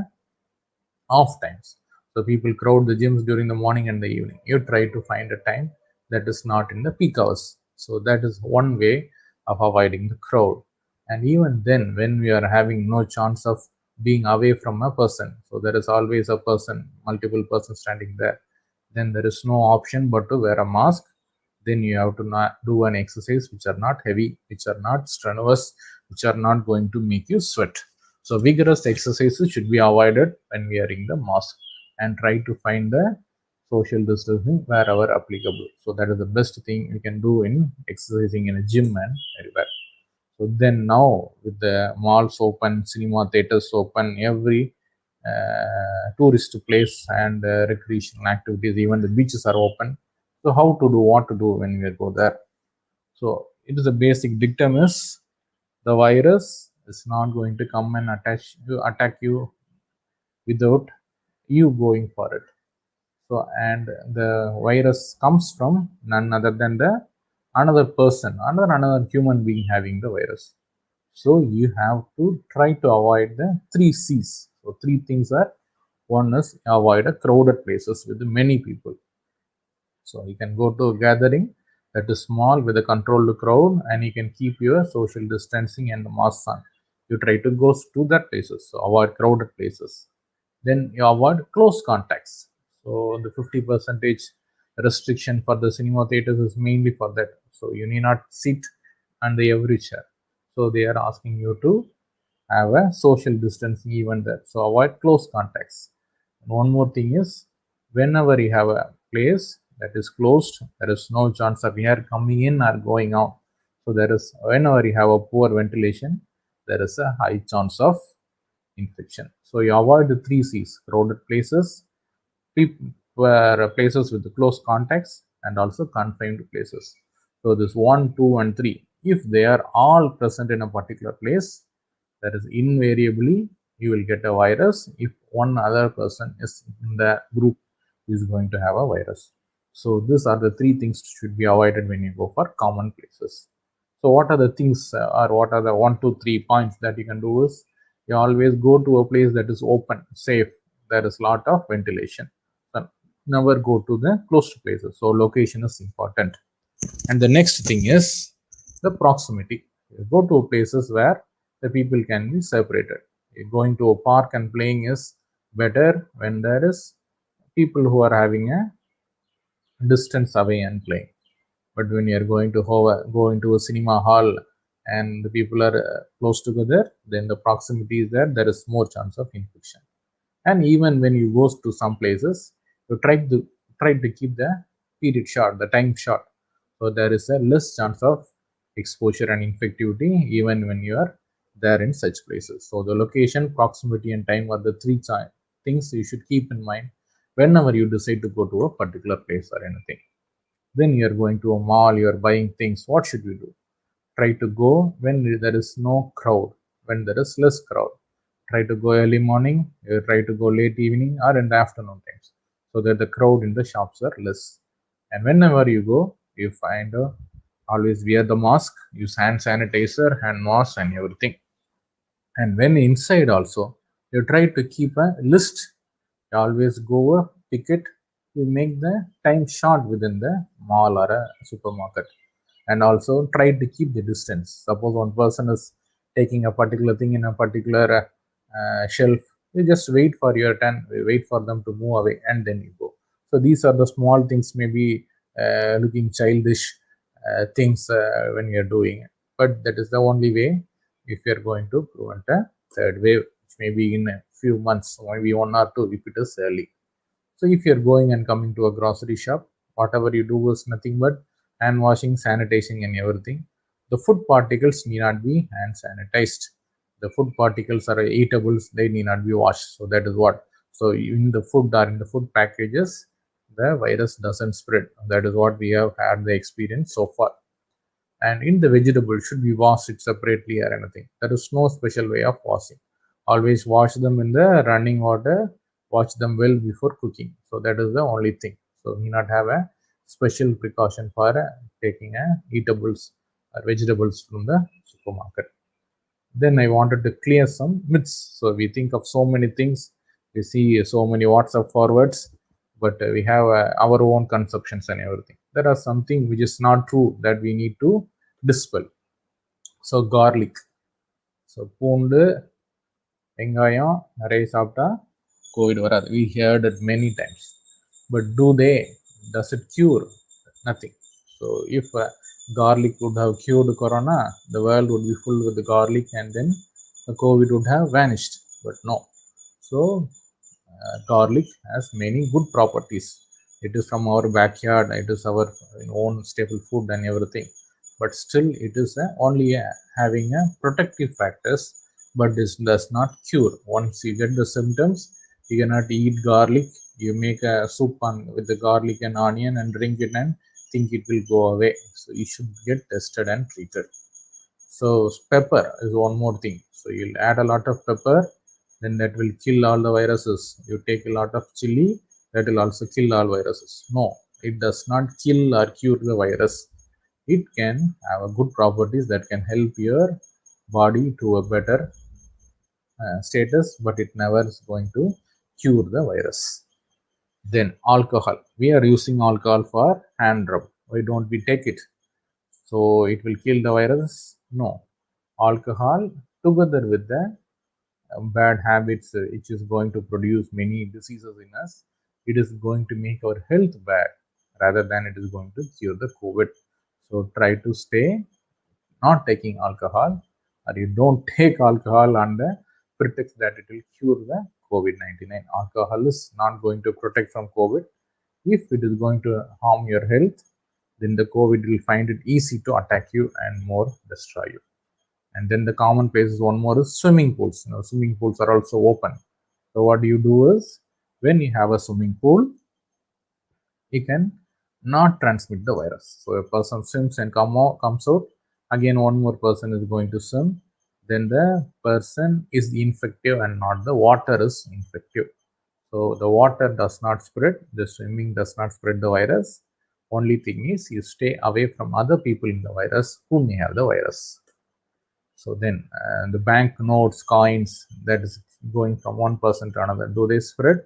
off times. So people crowd the gyms during the morning and the evening. You try to find a time that is not in the peak hours. So that is one way of avoiding the crowd. And even then, when we are having no chance of being away from a person, so there is always a person, multiple persons standing there, then there is no option but to wear a mask. Then you have to not do an exercise which are not heavy, which are not strenuous, which are not going to make you sweat. So vigorous exercises should be avoided when wearing the mask, and try to find the social distancing wherever applicable. So that is the best thing you can do in exercising in a gym and everywhere. So then now with the malls open, cinema theaters open, every tourist place and recreational activities, even the beaches are open. So how to do, what to do when we go there? So it is a basic dictum is, the virus is not going to come and attack you without you going for it. So, and the virus comes from none other than the another person, another human being having the virus. So you have to try to avoid the 3 C's. So 3 things are: one is avoid a crowded places with many people. So you can go to a gathering that is small with a controlled crowd, and you can keep your social distancing and the mask on. You try to go to that places. So avoid crowded places. Then you avoid close contacts. So the 50% restriction for the cinema theaters is mainly for that. So you need not sit under every chair. So they are asking you to have a social distancing even there. So avoid close contacts. And one more thing is, whenever you have a place that is closed, there is no chance of air coming in or going out. So there is, whenever you have a poor ventilation, there is a high chance of infection. So you avoid the 3 C's: crowded places, places with the close contacts, and also confined places. So this 1, 2, and 3, if they are all present in a particular place, that is invariably you will get a virus if one other person is in the group is going to have a virus. So these are the 3 things should be avoided when you go for common places. So what are the things or what are the 1, 2, 3 points that you can do is, you always go to a place that is open, safe, there is lot of ventilation. So never go to the closed places. So location is important. And the next thing is the proximity. You go to places where the people can be separated. Going to a park and playing is better when there is people who are having a distance away and playing. But when you are going to go into a cinema hall and the people are close together, then the proximity is there. There is more chance of infection. And even when you go to some places, you try to keep the period short, the time short. So there is a less chance of exposure and infectivity even when you are there in such places. So the location, proximity, and time are the 3 things you should keep in mind whenever you decide to go to a particular place or anything. Then you are going to a mall, you are buying things. What should we do? Try to go when there is no crowd, when there is less crowd. Try to go early morning, try to go late evening or in the afternoon times, so that the crowd in the shops are less. And whenever you go, you find always wear the mask, use hand sanitizer, hand mask, and everything. And when inside also, you try to keep a list. You always go a ticket. You make the time short within the mall or a supermarket. And also try to keep the distance. Suppose one person is taking a particular thing in a particular shelf, you just wait for your turn, wait for them to move away, and then you go. So these are the small things, maybe looking childish things when you're doing, but that is the only way if you're going to prevent a third wave, which may be in a few months, maybe 1 or 2 if it is early. So if you're going and coming to a grocery shop, whatever you do is nothing but hand washing, sanitation, and everything. The food particles need not be hand sanitized. The food particles are eatables, they need not be washed. So that is what. So in the food or in the food packages, the virus doesn't spread. That is what we have had the experience so far. And in the vegetable, should we wash it separately or anything? There is no special way of washing. Always wash them in the running water, wash them well before cooking. So that is the only thing. So we not have a special precaution for taking eatables or vegetables from the supermarket. Then I wanted to clear some myths. So we think of so many things, we see so many WhatsApp forwards, but we have our own conceptions and everything. There are something which is not true that we need to dispel. So garlic. So பூண்டு வெங்காயம் நிறைய சாப்பிட்டா Covid வராது. We heard it many times. But does it cure? Nothing. So if garlic would have cured corona, the world would be full with the garlic and then the COVID would have vanished. But no. So garlic has many good properties. It is from our backyard, it is our own staple food and everything. But still it is only having a protective factors, but this does not cure. Once you get the symptoms, you cannot eat garlic. You make a soup with the garlic and onion and drink it and think it will go away. So you should get tested and treated. So pepper is one more thing. So you'll add a lot of pepper, then that will kill all the viruses. You take a lot of chili, that will also kill all viruses. No, it does not kill or cure the virus. It can have a good properties that can help your body to a better status, but it never is going to cure the virus. Then alcohol. We are using alcohol for hand rub. Why don't we take it? So it will kill the virus? No. Alcohol together with the bad habits, which is going to produce many diseases in us, it is going to make our health bad rather than it is going to cure the COVID. So try to stay not taking alcohol, or you don't take alcohol on the pretext that it will cure the COVID-19. Alcohol is not going to protect from COVID. If it is going to harm your health, then the COVID will find it easy to attack you and more destroy you. And then the common places, one more is swimming pools. Swimming pools are also open. So what you do is, when you have a swimming pool, you can not transmit the virus. So a person swims and comes out, again one more person is going to swim, then the person is infective and not the water is infective. So the water does not spread, the swimming does not spread the virus. Only thing is you stay away from other people in the virus who may have the virus. So then the bank notes, coins that is going from one person to another, do they spread?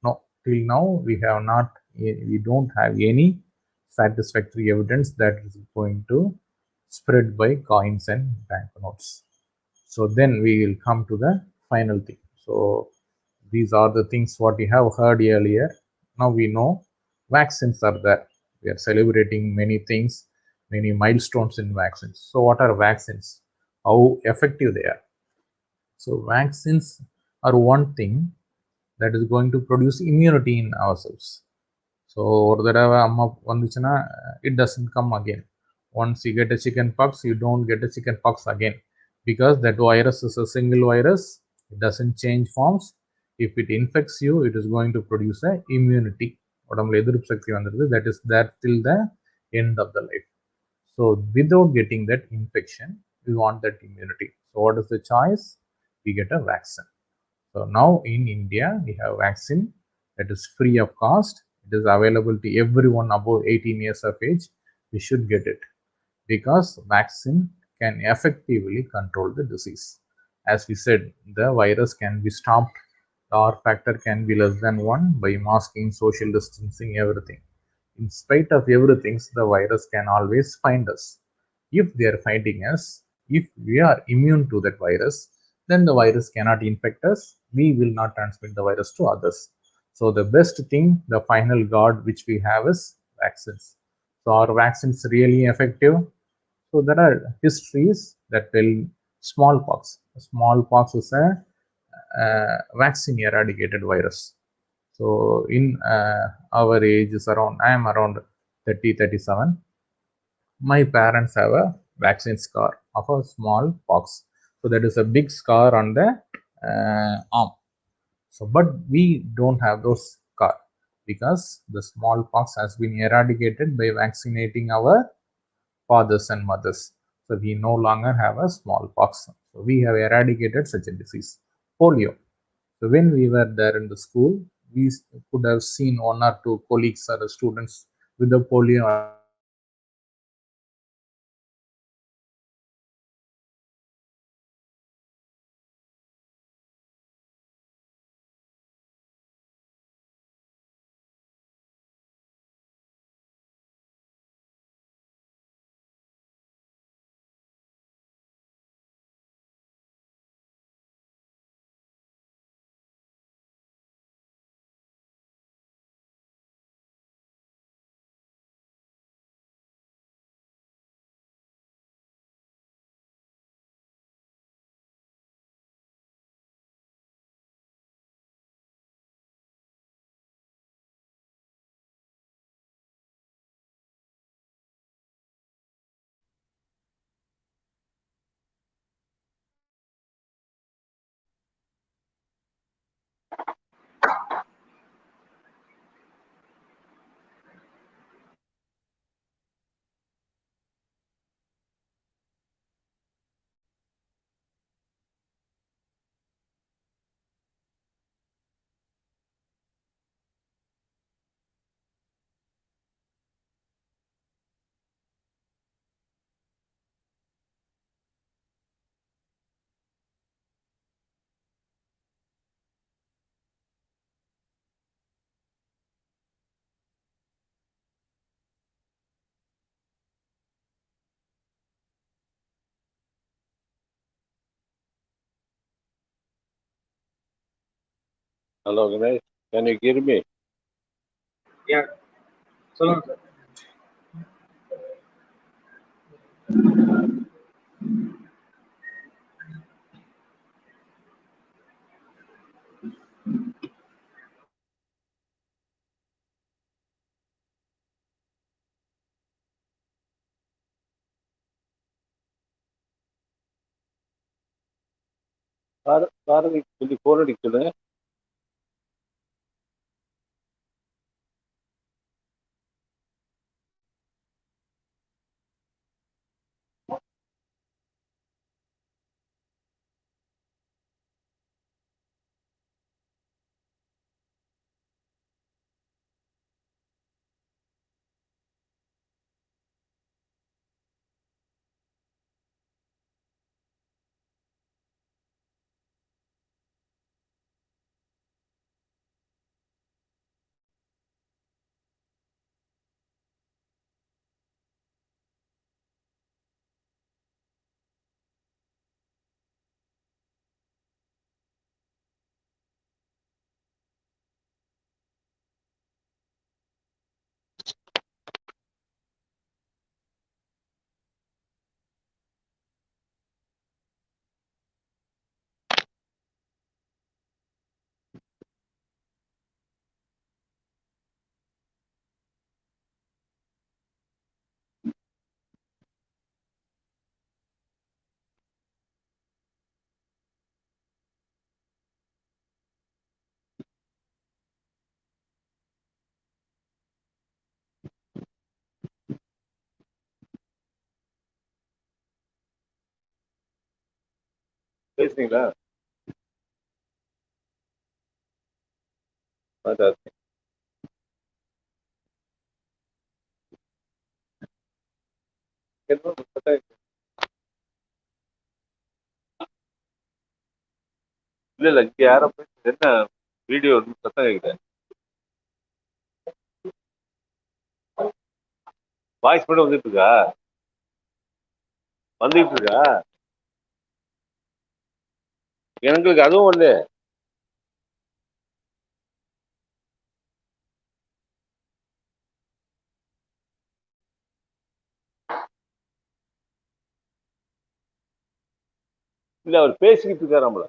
No, till now we don't have any satisfactory evidence that is going to spread by coins and banknotes. So then we will come to the final thing. So these are the things what we have heard earlier. Now we know vaccines are there. We are celebrating many things, many milestones in vaccines. So what are vaccines? How effective they are? So vaccines are one thing that is going to produce immunity in ourselves. So ஒரு தடவை அம்மா வந்துச்சுன்னா it doesn't come again. Once you get a chicken pox, you don't get a chicken pox again, because that virus is a single virus. It doesn't change forms. If it infects you, it is going to produce a immunity. உடம்புல எதிர்ப்பு சக்தி வந்துடுது. That is there till the end of the life. So without getting that infection, we want that immunity. So what is the choice? We get a vaccine. So now in India, we have vaccine that is free of cost. It is available to everyone above 18 years of age. We should get it, because vaccine can effectively control the disease. As we said, the virus can be stopped. The R factor can be less than 1 by masking, social distancing, everything. In spite of everything, the virus can always find us. If they are finding us, if we are immune to that virus, then the virus cannot infect us. We will not transmit the virus to others. So the best thing, the final guard which we have, is vaccines. So are vaccines really effective? So there are histories that tell smallpox. Smallpox is a vaccine eradicated virus. So in our age is around, I am around 37. My parents have a vaccine scar of a small pox. So that is a big scar on the arm. So but we don't have those scar, because the smallpox has been eradicated by vaccinating our fathers and mothers. So we no longer have a smallpox. So we have eradicated such a disease. Polio. So when we were there in the school, we could have seen one or two colleagues or students with the polio Hello, Ganesh. Can you hear me? Yeah. சொல்லுங்க sir. Karthik, will you phone அடிக்கல? பேசுறீங்களா? Fantastic. இல்ல இங்க யாரும் என்ன video சத்தம் கேக்குது, voice மட்டும் வந்துட்டு இருக்கா? வந்துட்டு இருக்கா? எங்களுக்கு அதுவும் இல்ல. இல்ல அவர் பேசிக்கிட்டு இருக்காரு நம்மள.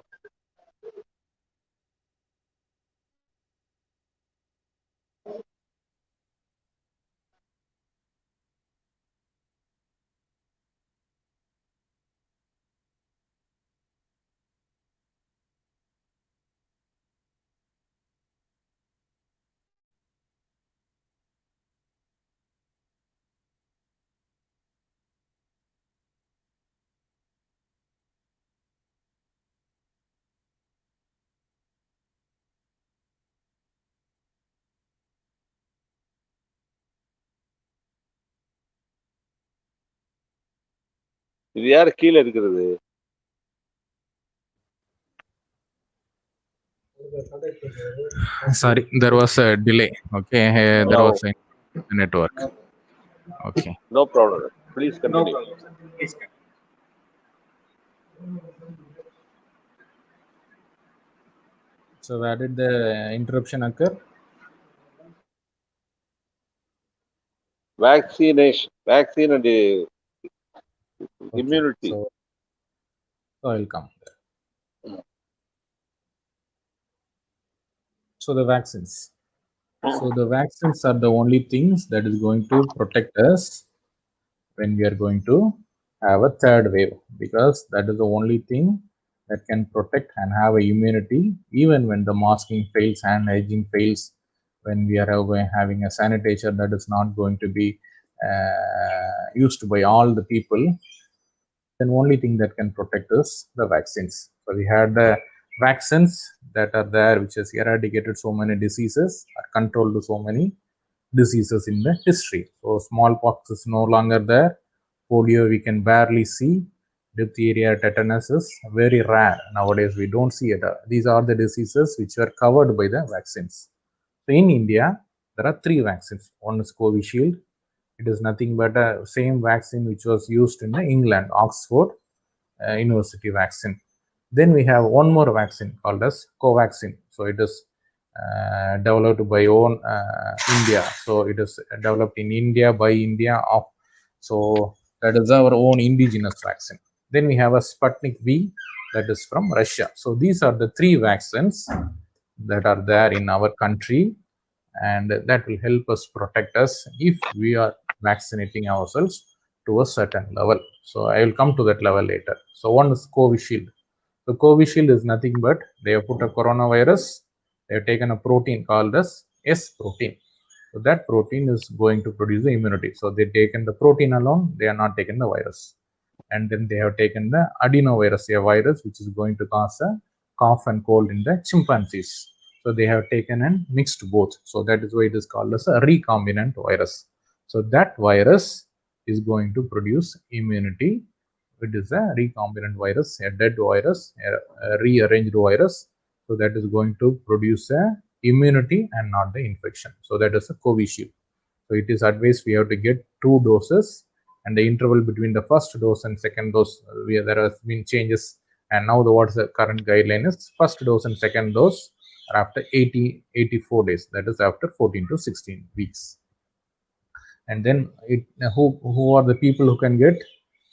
இது யாரு கீழே இருக்கிறது? Sorry, there was a delay. Okay, there was a network. Okay. No problem. Please No continue. problem, sir. Please continue. So where did the interruption occur? Vaccination, vaccine and Okay. immunity. So I'll come there. So the vaccines. So the vaccines are the only things that is going to protect us when we are going to have a third wave, because that is the only thing that can protect and have a immunity even when the masking fails, hand hygiene fails, when we are having a sanitizer that is not going to be used by all the people. Then only thing that can protect us the vaccines. So we had the vaccines that are there, which has eradicated so many diseases, or controlled so many diseases in the history. So smallpox is no longer there. Polio we can barely see. Diphtheria, tetanus is very rare nowadays. We don't see it. These are the diseases which are covered by the vaccines. So in India, there are 3 vaccines. One is Covishield. It is nothing but a same vaccine which was used in the England, Oxford University vaccine. Then we have one more vaccine called as Covaxin. So it is developed by own India. So it is developed in India by India. So that is our own indigenous vaccine. Then we have a Sputnik V, that is from Russia. So these are the 3 vaccines that are there in our country, and that will help us protect us if we are vaccinating ourselves to a certain level. So I will come to that level later. So one is Covishield. So Covishield is nothing but they have put a coronavirus, they have taken a protein called as S protein. So that protein is going to produce the immunity. So they taken the protein alone, they are not taken the virus. And then they have taken the adenovirus, a virus which is going to cause a cough and cold in the chimpanzees. So they have taken and mixed both. So that is why it is called as a recombinant virus. So that virus is going to produce immunity. It is a recombinant virus, a dead virus, a rearranged virus. So that is going to produce a immunity and not the infection. So that is a Covishield. So it is advised we have to get 2 doses, and the interval between the first dose and second dose, there has been changes. And now what is the current guideline is first dose and second dose are after 84 days. That is after 14 to 16 weeks. And then who are the people who can get?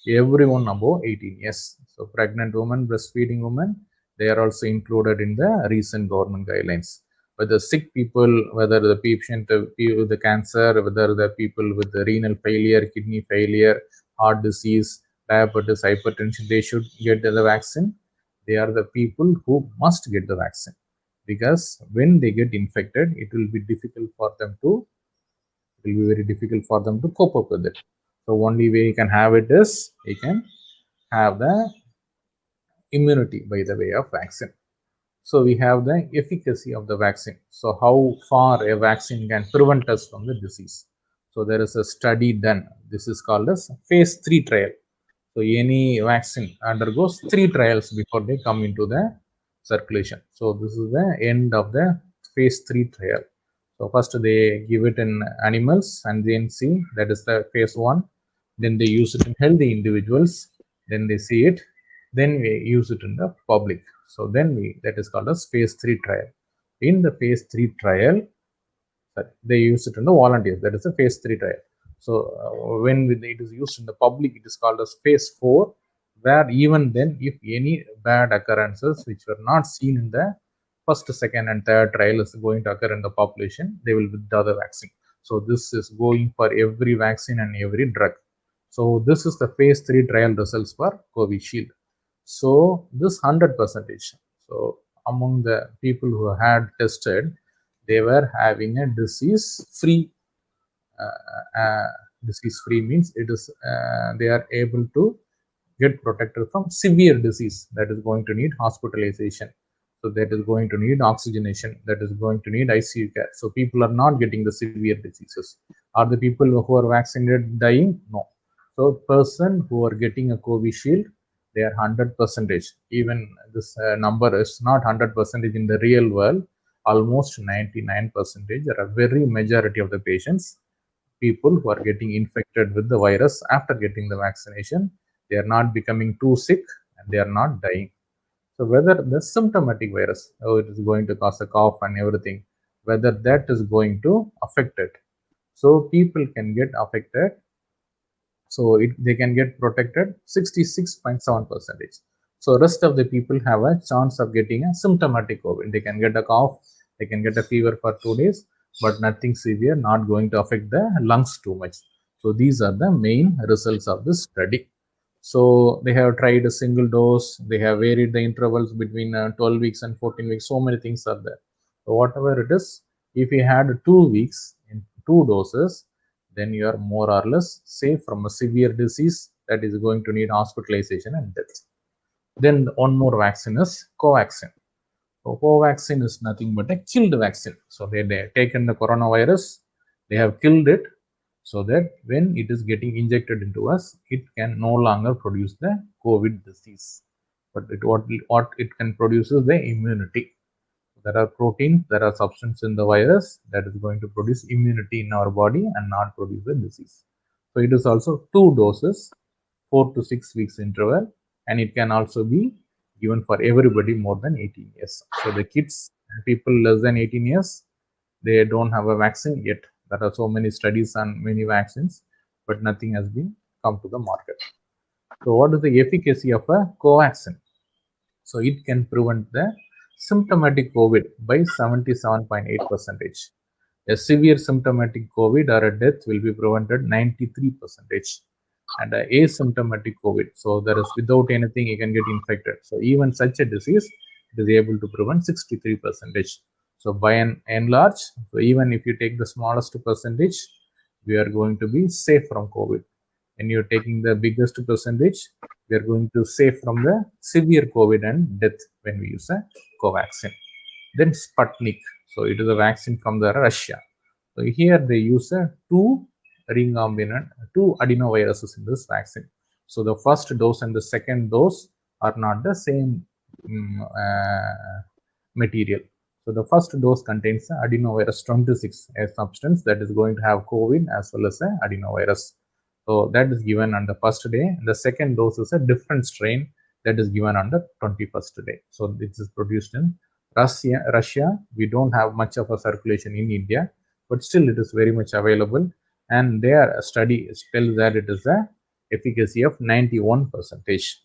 Everyone above 18 years. So pregnant women, breastfeeding women, they are also included in the recent government guidelines. Whether sick people, whether the patient with the cancer, whether the people with the renal failure, kidney failure, heart disease, diabetes, hypertension, they should get the vaccine. They are the people who must get the vaccine, because when they get infected, it will be difficult for them to, it will be very difficult for them to cope up with it. So only way you can have it is you can have the immunity by the way of vaccine. So we have the efficacy of the vaccine. So how far a vaccine can prevent us from the disease. So there is a study done. This is called as phase 3 trial. So any vaccine undergoes 3 trials before they come into the circulation. So this is the end of the phase 3 trial. So first they give it in animals and then see, that is the phase 1. Then they use it in healthy individuals. Then they see it. Then we use it in the public. So then that is called as phase 3 trial. In the phase 3 trial, they use it in the volunteers. That is a phase 3 trial. So when it is used in the public, it is called as phase 4, where even then, if any bad occurrences which were not seen in the first, second, and third trial is going to occur in the population, they will withdraw the vaccine. So this is going for every vaccine and every drug. So this is the phase 3 trial results for Covishield. So this 100%. So among the people who had tested, they were having a disease-free. Disease-free means it is they are able to get protected from severe disease that is going to need hospitalization. So that is going to need oxygenation, that is going to need ICU care. So people are not getting the severe diseases. Are the people who are vaccinated dying? No. So person who are getting a Covishield, they are 100%. Even this number is not 100% in the real world. Almost 99% are a very majority of the patients, people who are getting infected with the virus after getting the vaccination, they are not becoming too sick and they are not dying. So whether the symptomatic virus, it is going to cause a cough and everything, whether that is going to affect it. So people can get affected. So they can get protected 66.7%. So rest of the people have a chance of getting a symptomatic COVID. They can get a cough, they can get a fever for 2 days, but nothing severe, not going to affect the lungs too much. So these are the main results of this study. So they have tried a single dose, they have varied the intervals between 12 weeks and 14 weeks. So many things are there. So whatever it is, if you had 2 weeks in 2 doses, then you are more or less safe from a severe disease that is going to need hospitalization and death. Then one more vaccine is Covaxin. So Covaxin is nothing but a killed vaccine. So they have taken the coronavirus, they have killed it, so that when it is getting injected into us, it can no longer produce the COVID disease. But what it can produce is the immunity. There are proteins, there are substances in the virus that is going to produce immunity in our body and not produce the disease. So it is also 2 doses, 4 to 6 weeks interval, and it can also be given for everybody more than 18 years. So the kids And people less than 18 years, they don't have a vaccine yet. There are so many studies on many vaccines, but nothing has been come to the market. So what is the efficacy of a covaxin? So it can prevent the symptomatic COVID by 77.8%. A severe symptomatic COVID or a death will be prevented 93%. And asymptomatic COVID, so there is without anything you can get infected. So even such a disease, it is able to prevent 63%. So by and large, so even if you take the smallest percentage, we are going to be safe from COVID. And you're taking the biggest percentage, we are going to save from the severe COVID and death when we use a covaxin. Then Sputnik, so it is a vaccine from the Russia. So here they use a two adenoviruses in this vaccine. So the first dose and the second dose are not the same material. So the first dose contains the adenovirus 26, a substance that is going to have COVID as well as a adenovirus. So that is given on the first day. The second dose is a different strain that is given on the 21st day. So this is produced in Russia. We don't have much of a circulation in India, but still it is very much available. And their study tells that it is a efficacy of 91%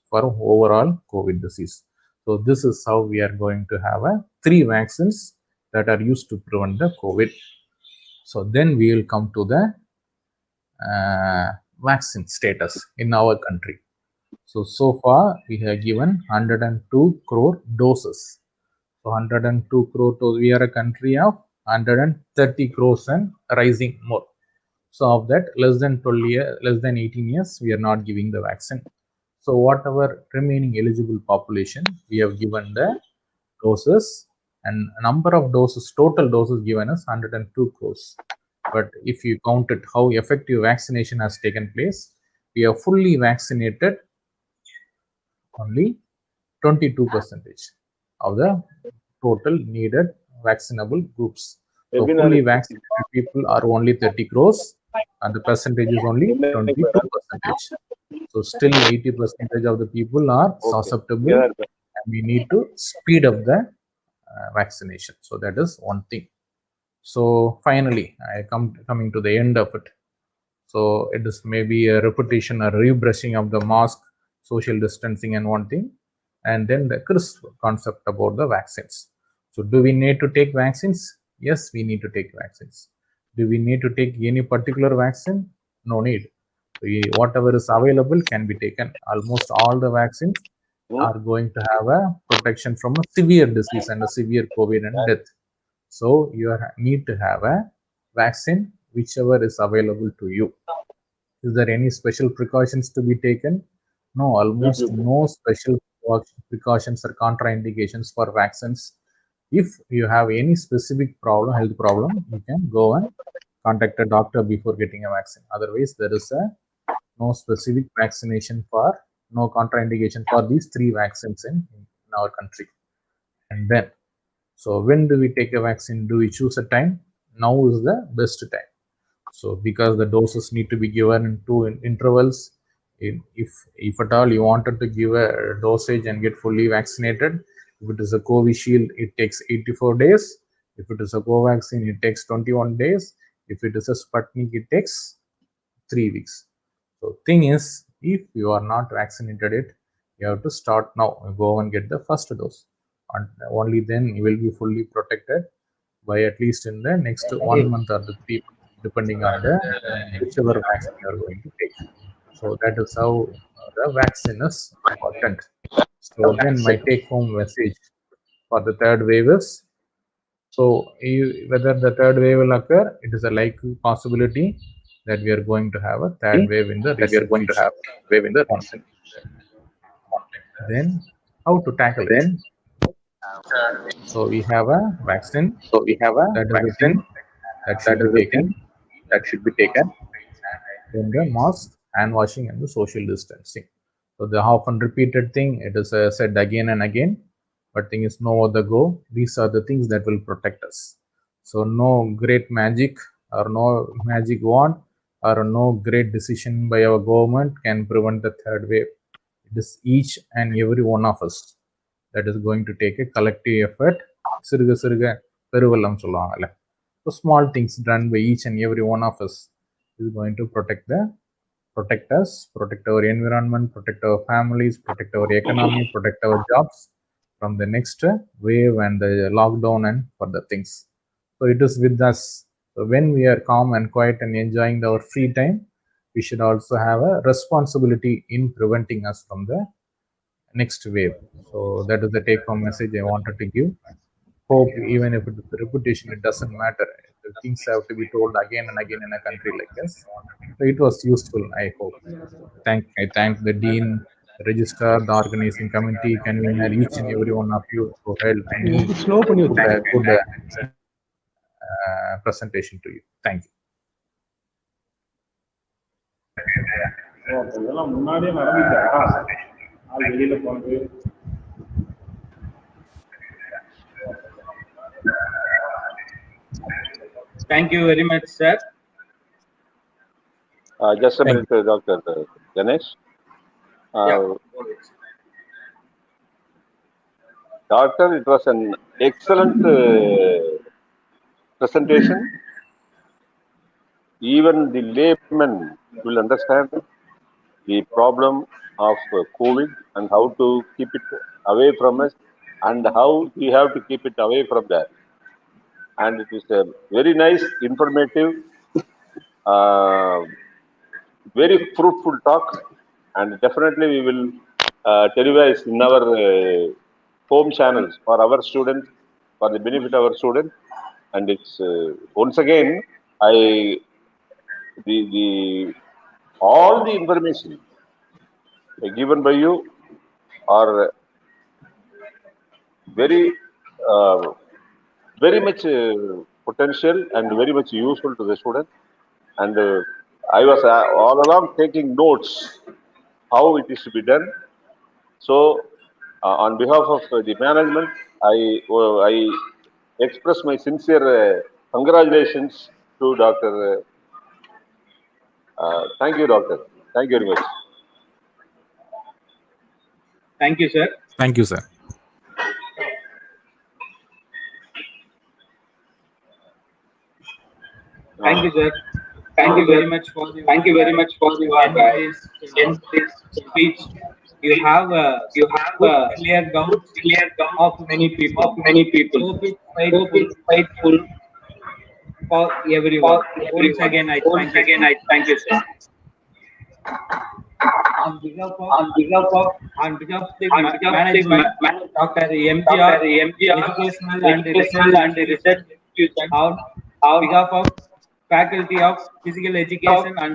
for overall COVID disease. So this is how we are going to have three vaccines that are used to prevent the COVID. So then we will come to the vaccine status in our country. So far we have given 102 crore doses. So 102 crore doses, we are a country of 130 crores and rising more. So of that, less than 18 years, we are not giving the vaccine. So whatever remaining eligible population, we have given the doses, and number of doses, total doses given is 102 crores. But if you count it, how effective vaccination has taken place, we have fully vaccinated only 22% of the total needed vaccinable groups. So fully vaccinated people are only 30 crores and the percentage is only 22%. So still 80% of the people are susceptible and we need to speed up the vaccination. So that is one thing. So finally, coming to the end of it. So it is maybe a repetition or rebrushing of the mask, social distancing and one thing, and then the crisp concept about the vaccines. So do we need to take vaccines? Yes, we need to take vaccines. Do we need to take any particular vaccine? No need. Whatever is available can be taken. Almost all the vaccines are going to have a protection from a severe disease and a severe COVID and death. So you need to have a vaccine whichever is available to you. Is there any special precautions to be taken? No, almost no special precautions or contraindications for vaccines. If you have any specific problem, health problem, you can go and contact a doctor before getting a vaccine. Otherwise, there is no specific vaccination for, no contraindication for these three vaccines in our country. And then, so when do we take a vaccine? Do we choose a time? Now is the best time. So because the doses need to be given in two intervals, if at all you wanted to give a dosage and get fully vaccinated, if it is a Covishield, it takes 84 days. If it is a Covaxin, it takes 21 days. If it is a Sputnik, it takes 3 weeks. So thing is, if you are not vaccinated yet, you have to start now. Go and get the first dose. And only then you will be fully protected by at least in the next 1 month or the 3 months, depending on the whichever vaccine you are going to take. So that is how the vaccine is important. So then my take-home message for the third wave is, so whether the third wave will occur, it is a likely possibility that we are going to have a third wave in the recent. Then how to tackle it? So we have a vaccine. That should be taken. Then the mask, hand washing, and the social distancing. So the often repeated thing, it is said again and again, but thing is no other go. These are the things that will protect us. So no great magic or no magic wand or no great decision by our government can prevent the third wave. It is each and every one of us that is going to take a collective effort சிறுக சிறுக பெருவெல்லம் சொல்லுவாங்கல்ல. So small things done by each and every one of us is going to protect us, protect our environment, protect our families, protect our economy, protect our jobs from the next wave and the lockdown and further things. So it is with us. So when we are calm and quiet and enjoying our free time, we should also have a responsibility in preventing us from the next wave. So that is the take-home message I wanted to give. Hope even if it is a repetition, it doesn't matter. The things have to be told again and again in a country like us. So it was useful, I hope. I thank the dean, the registrar, the organizing committee, convener, each and every one of you who helped me put a good presentation to you. Thank you. இதெல்லாம் முன்னாடியே நடந்துச்சா? ஆள் வெளியில போனது. Thank you very much, sir. Just a minute, Dr. Ganesh. Doctor, it was an excellent presentation. Even the layman will understand the problem of COVID and how to keep it away from us and how we have to keep it away from that. And it is a very nice, informative, very fruitful talk, and definitely we will televise in our home channels for our students, for the benefit of our students. And it's once again, all the information given by you are very much potential and very much useful to the student. And I was all along taking notes how it is to be done. So on behalf of the management, I express my sincere congratulations to Dr. Thank you, Doctor. Thank you very much. Thank you, sir. Thank you, sir. Thank you, sir. Thank you very much for the speech. You have clear doubts of many people. Hope it's faithful for everyone. Once again, I thank you, sir. On behalf of the management, Dr. MGR, Educational and Research Institution, on behalf of Faculty of Physical Education and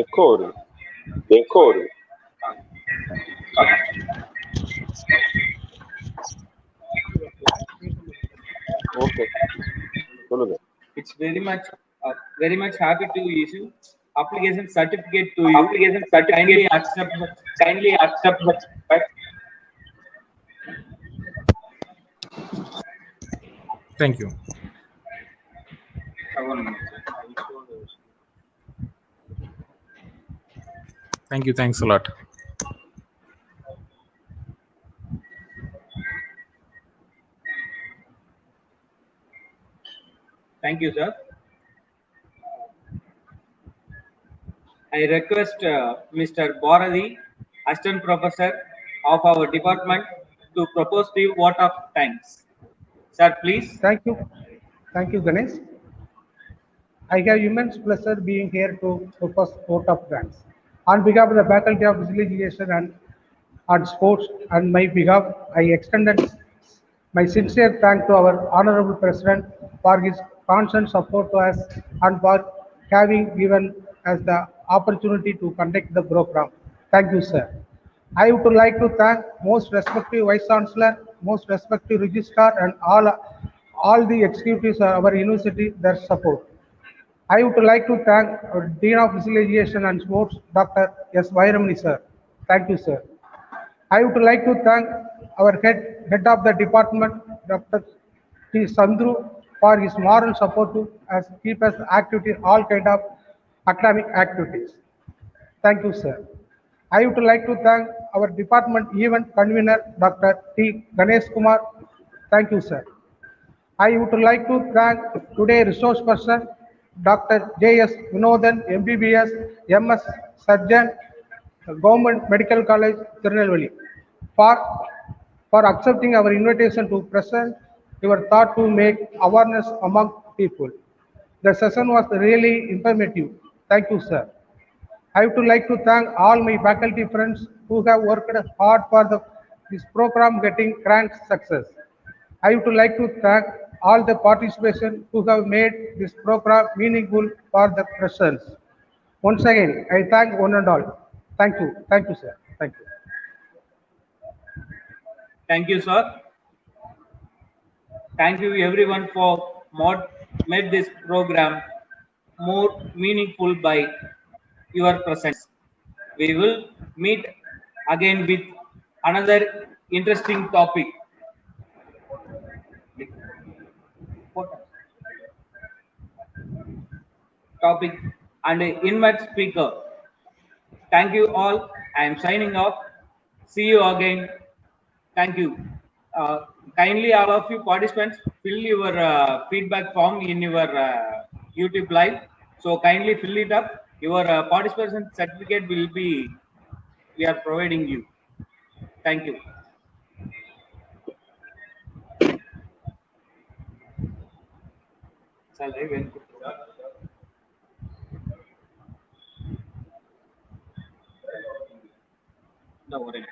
Decor. Okay. It's very much happy to issue application certificate to you. Kindly accept. Thank you. Thank you. Thanks a lot. Thank you, sir. I request Mr. Bharati, Assistant Professor of our department, to propose the vote of thanks. Sir, please. Thank you, Ganesh. I have immense pleasure being here to propose vote of thanks. On behalf of the Faculty of Physical Education and Sports, and my behalf, I extended my sincere thanks to our Honorable President for his constant support to us and for having given us the opportunity to conduct the program. Thank you, sir. I would like to thank most respective Vice Chancellor, most respective Registrar, and all the executives of our university, their support. I would like to thank our Dean of Physical Education and Sports, Dr. J.S.VINOTHANBBS, sir. Thank you, sir. I would like to thank our head of the department, Dr. T. Sandru, for his moral support to keep us active in all kind of academic activities. Thank you, sir. I would like to thank our department event convener, Dr. T. Ganesh Kumar. Thank you, sir. I would like to thank today resource person, Dr. J.S. Vinothan, MBBS, MS Surgeon, Government Medical College, Tirunelveli, for, for accepting our invitation to present your thought to make awareness among people. The session was really informative. Thank you, sir. I would like to thank all my faculty friends who have worked hard for this program getting grand success. I would like to thank all the participants who have made this program meaningful for the presence. Once again, I thank one and all. Thank you. Thank you, sir. Thank you. Thank you, sir. Thank you everyone for made this program more meaningful by your presence. We will meet again with another interesting topic and invite speaker. Thank you all. I am signing off. See you again. Thank you. Uh, Kindly, all of you participants, fill your feedback form in your YouTube live. So kindly fill it up. Your participation certificate will be, we are providing you. Thank you. Shall I went to- No worry.